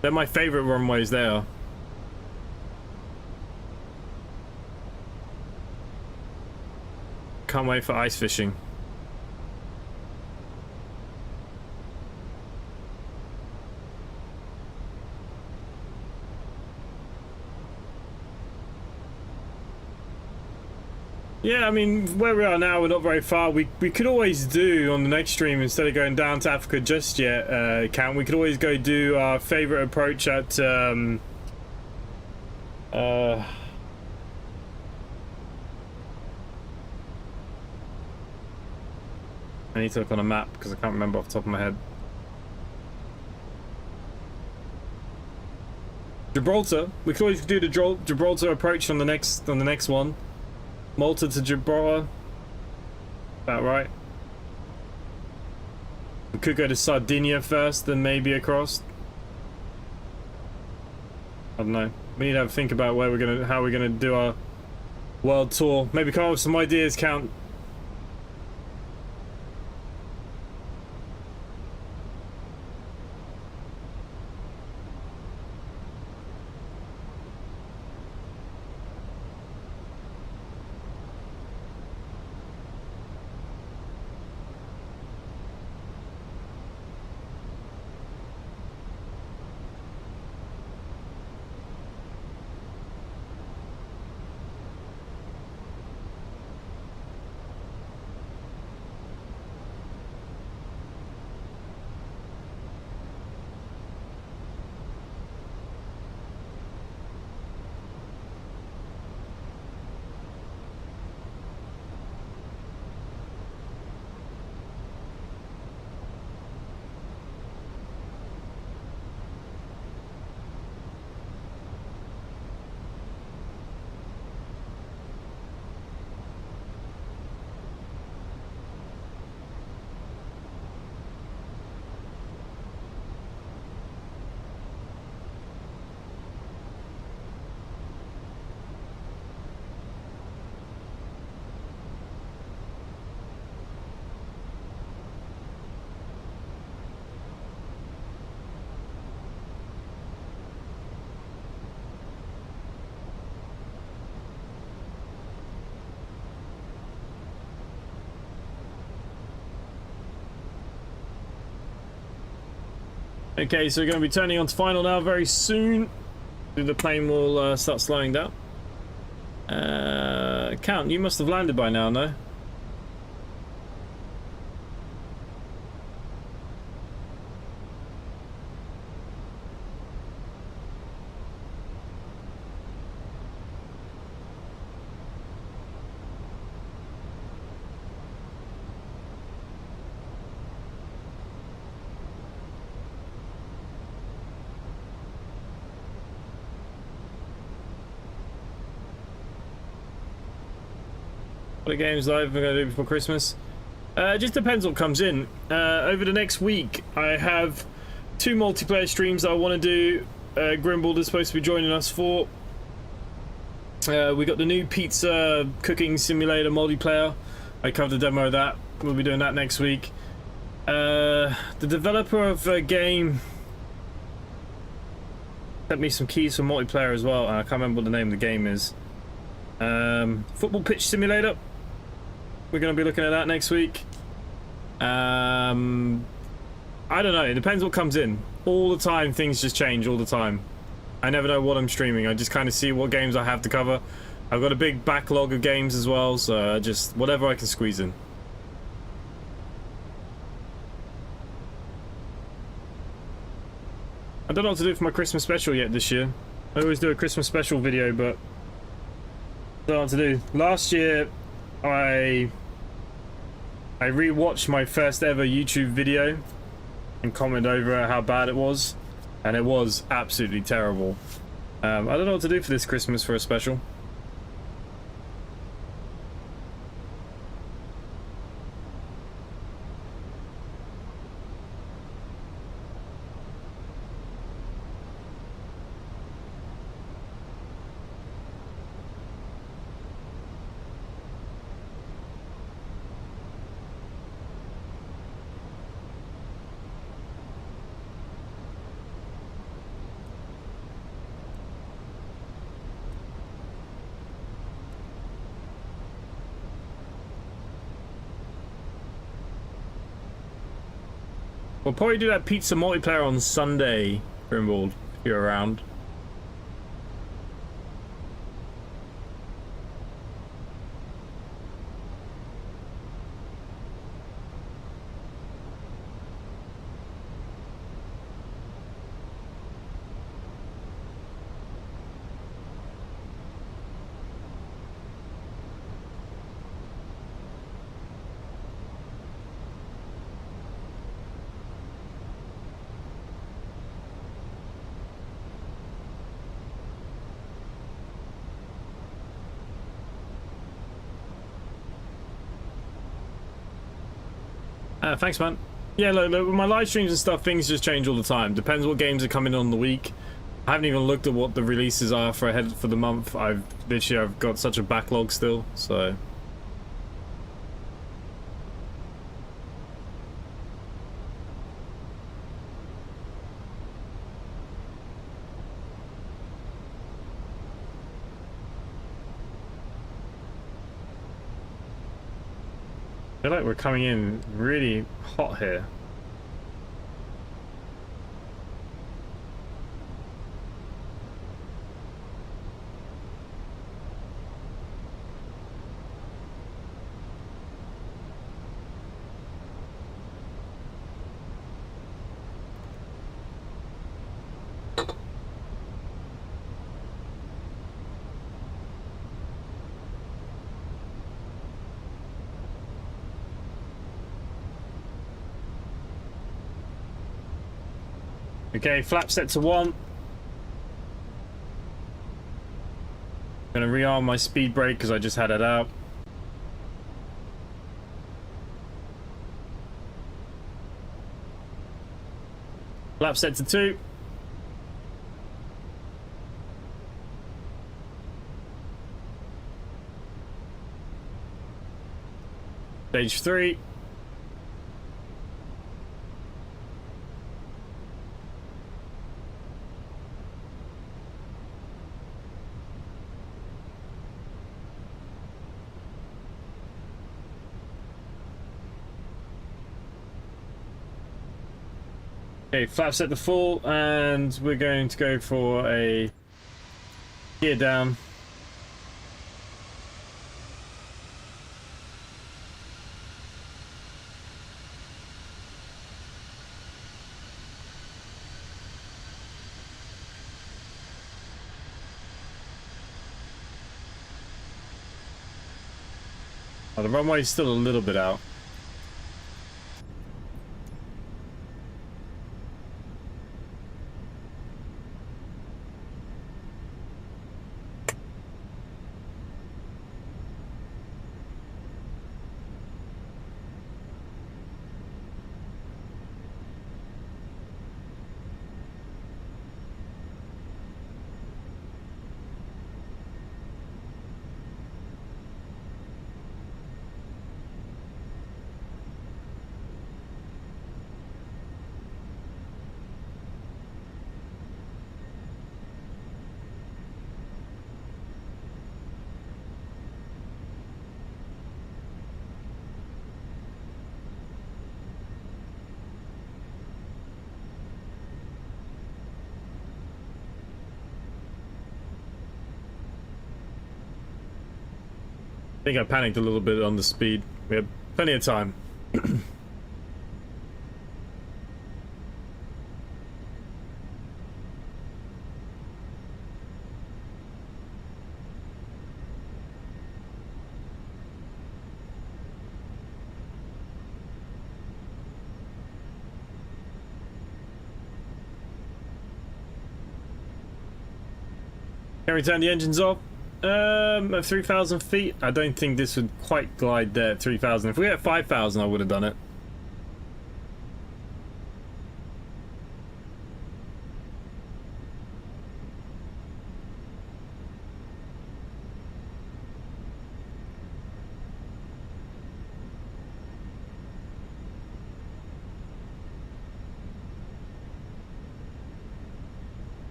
Speaker 1: They're my favorite runways there. Can't wait for ice fishing. Yeah, I mean, where we are now, we're not very far. We could always do on the next stream, instead of going down to Africa just yet, we could always go do our favorite approach at I need to look on a map because I can't remember off the top of my head. Gibraltar. We could always do the Gibraltar approach on the next one. Malta to Gibraltar. About right. We could go to Sardinia first, then maybe across. I don't know. We need to have a think about how we're gonna do our world tour. Maybe come up with some ideas, Count. Okay, so we're going to be turning on to final now very soon. The plane will start slowing down. Count, you must have landed by now, no? What are games live we're going to do before Christmas? It just depends what comes in. Over the next week, I have 2 multiplayer streams that I want to do. Grimbled is supposed to be joining us for. We got the new pizza cooking simulator multiplayer. I covered the demo of that. We'll be doing that next week. The developer of a game sent me some keys for multiplayer as well, and I can't remember what the name of the game is. Football pitch simulator. We're going to be looking at that next week. I don't know. It depends what comes in. All the time, things just change all the time. I never know what I'm streaming. I just kind of see what games I have to cover. I've got a big backlog of games as well, so just whatever I can squeeze in. I don't know what to do for my Christmas special yet this year. I always do a Christmas special video, but I don't know what to do. Last year, I rewatched my first ever YouTube video and commented over how bad it was, and it was absolutely terrible. I don't know what to do for this Christmas for a special. We'll probably do that pizza multiplayer on Sunday, Grimwald, if you're around. Thanks, man. Yeah, look, with my live streams and stuff, things just change all the time. Depends what games are coming on the week. I haven't even looked at what the releases are for ahead for the month. I've got such a backlog still, so. I feel like we're coming in really hot here. Okay, flap set to 1. Gonna rearm my speed brake because I just had it out. Flap set to 2. Stage 3. Okay, flap set to full, and we're going to go for a gear down. Oh, the runway is still a little bit out. think I panicked a little bit on the speed. We had plenty of time. Can we turn the engines off? At 3,000 feet, I don't think this would quite glide there at 3,000. If we were at 5,000, I would have done it.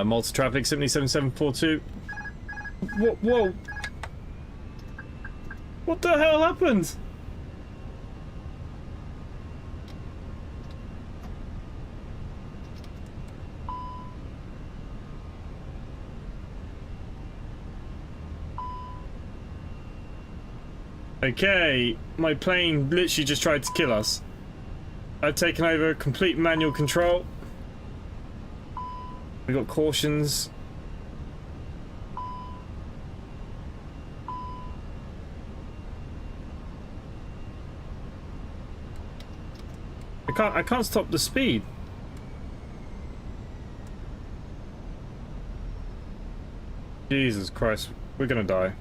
Speaker 1: Malta traffic 77742. Whoa, whoa! What the hell happened? Okay, my plane literally just tried to kill us. I've taken over complete manual control. We got cautions. I can't stop the speed. Jesus Christ, we're gonna die.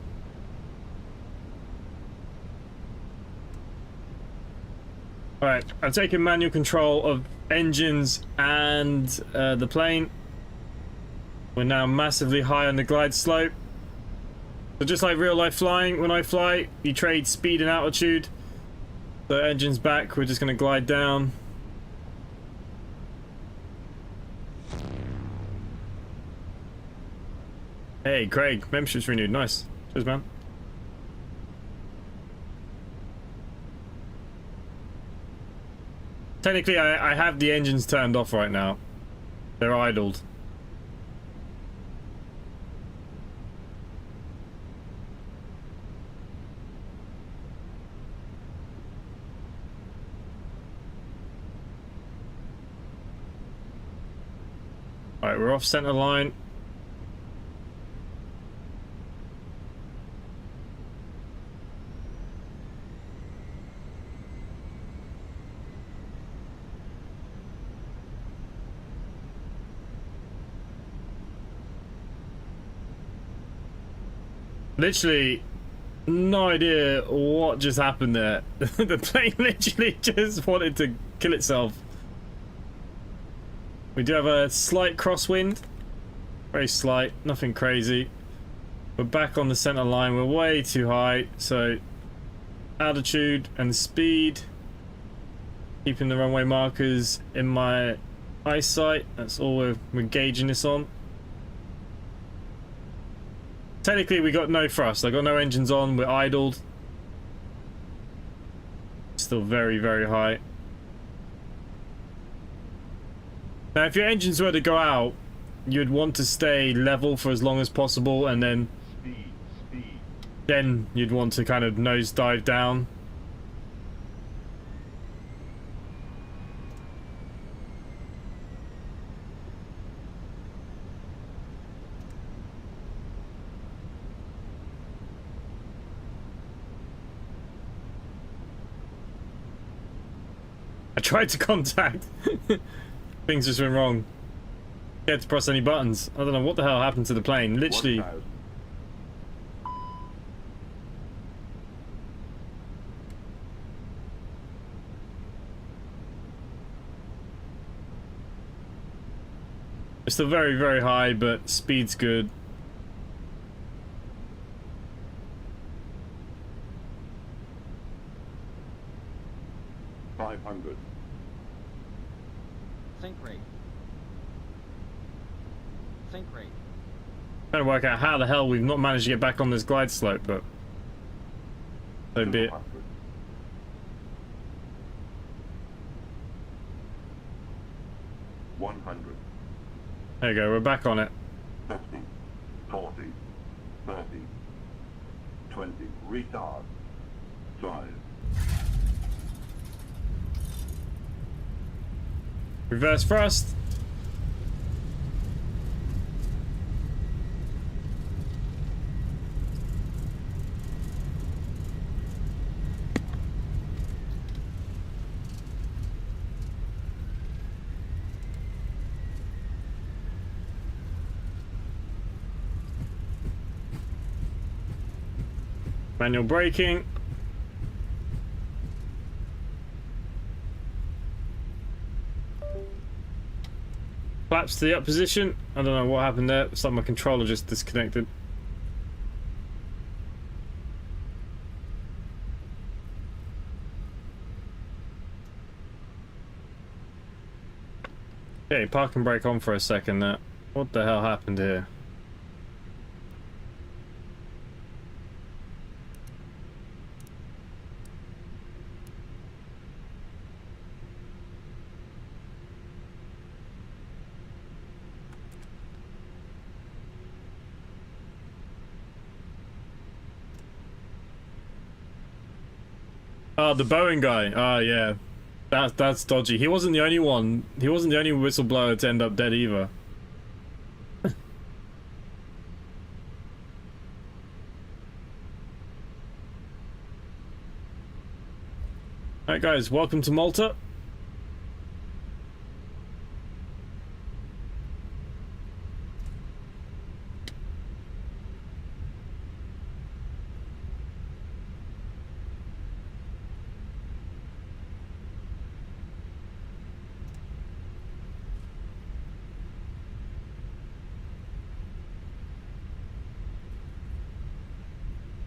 Speaker 1: Alright, I've taken manual control of engines and the plane. We're now massively high on the glide slope. So just like real life flying, when I fly, you trade speed and altitude. The engine's back, we're just going to glide down. Hey, Craig, membership's renewed. Nice. Cheers, man. Technically, I have the engines turned off right now. They're idled. Alright, we're off center line. Literally, no idea what just happened there. The plane literally just wanted to kill itself. We do have a slight crosswind. Very slight, nothing crazy. We're back on the center line. We're way too high, so altitude and speed. Keeping the runway markers in my eyesight. That's all we're gauging this on. Technically, we got no thrust. I got no engines on. We're idled. Still very, very high. Now, if your engines were to go out, you'd want to stay level for as long as possible, and then then you'd want to kind of nosedive down. I tried to contact. Things just went wrong. Can't to press any buttons. I don't know what the hell happened to the plane. Literally. It's still very, very high, but speed's good.
Speaker 4: Think rate. Think rate.
Speaker 1: Trying to work out how the hell we've not managed to get back on this glide slope, but so be it.
Speaker 5: 100.
Speaker 1: There you go, we're back on it.
Speaker 5: 50, 40, 30, 20. Retard. 5.
Speaker 1: Reverse thrust. Manual braking. Flaps to the up position. I don't know what happened there. It's like my controller just disconnected. Okay, park and brake on for a second there. What the hell happened here? Oh, the Boeing guy. Oh, yeah. That's dodgy. He wasn't the only one. He wasn't the only whistleblower to end up dead either. Alright guys, welcome to Malta.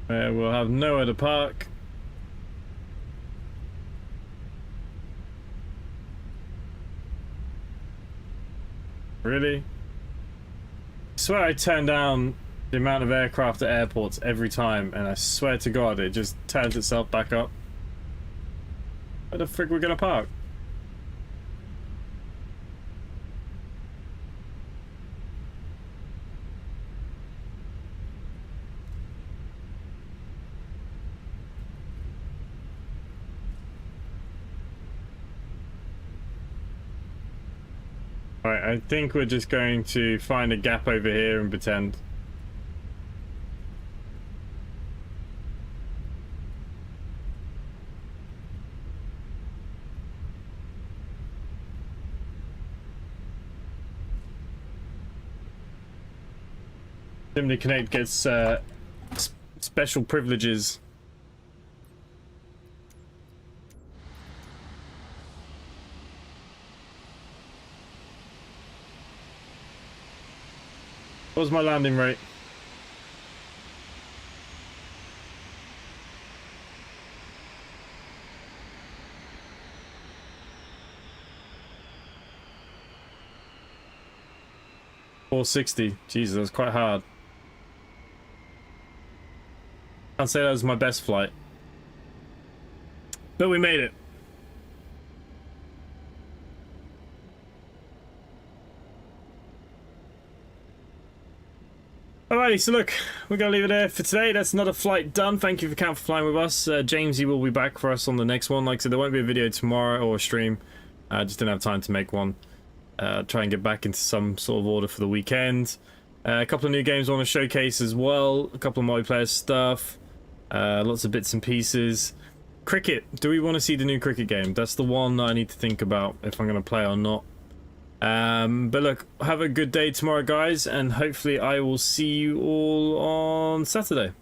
Speaker 1: We'll have nowhere to park. Really? I swear I turn down the amount of aircraft at airports every time, and I swear to God it just turns itself back up. Where the frick we're gonna park? Alright, I think we're just going to find a gap over here and pretend. Simly Connect gets special privileges. What was my landing rate? $460. Jesus, that's quite hard. Can't say that was my best flight. But we made it. Alrighty, so look, we're going to leave it there for today. That's another flight done. Thank you for Count for flying with us. Jamesy will be back for us on the next one. Like I said, there won't be a video tomorrow or a stream. I just didn't have time to make one. Try and get back into some sort of order for the weekend. A couple of new games I want to showcase as well. A couple of multiplayer stuff. Lots of bits and pieces. Cricket. Do we want to see the new cricket game? That's the one that I need to think about if I'm going to play or not. But look, have a good day tomorrow, guys, and hopefully I will see you all on Saturday.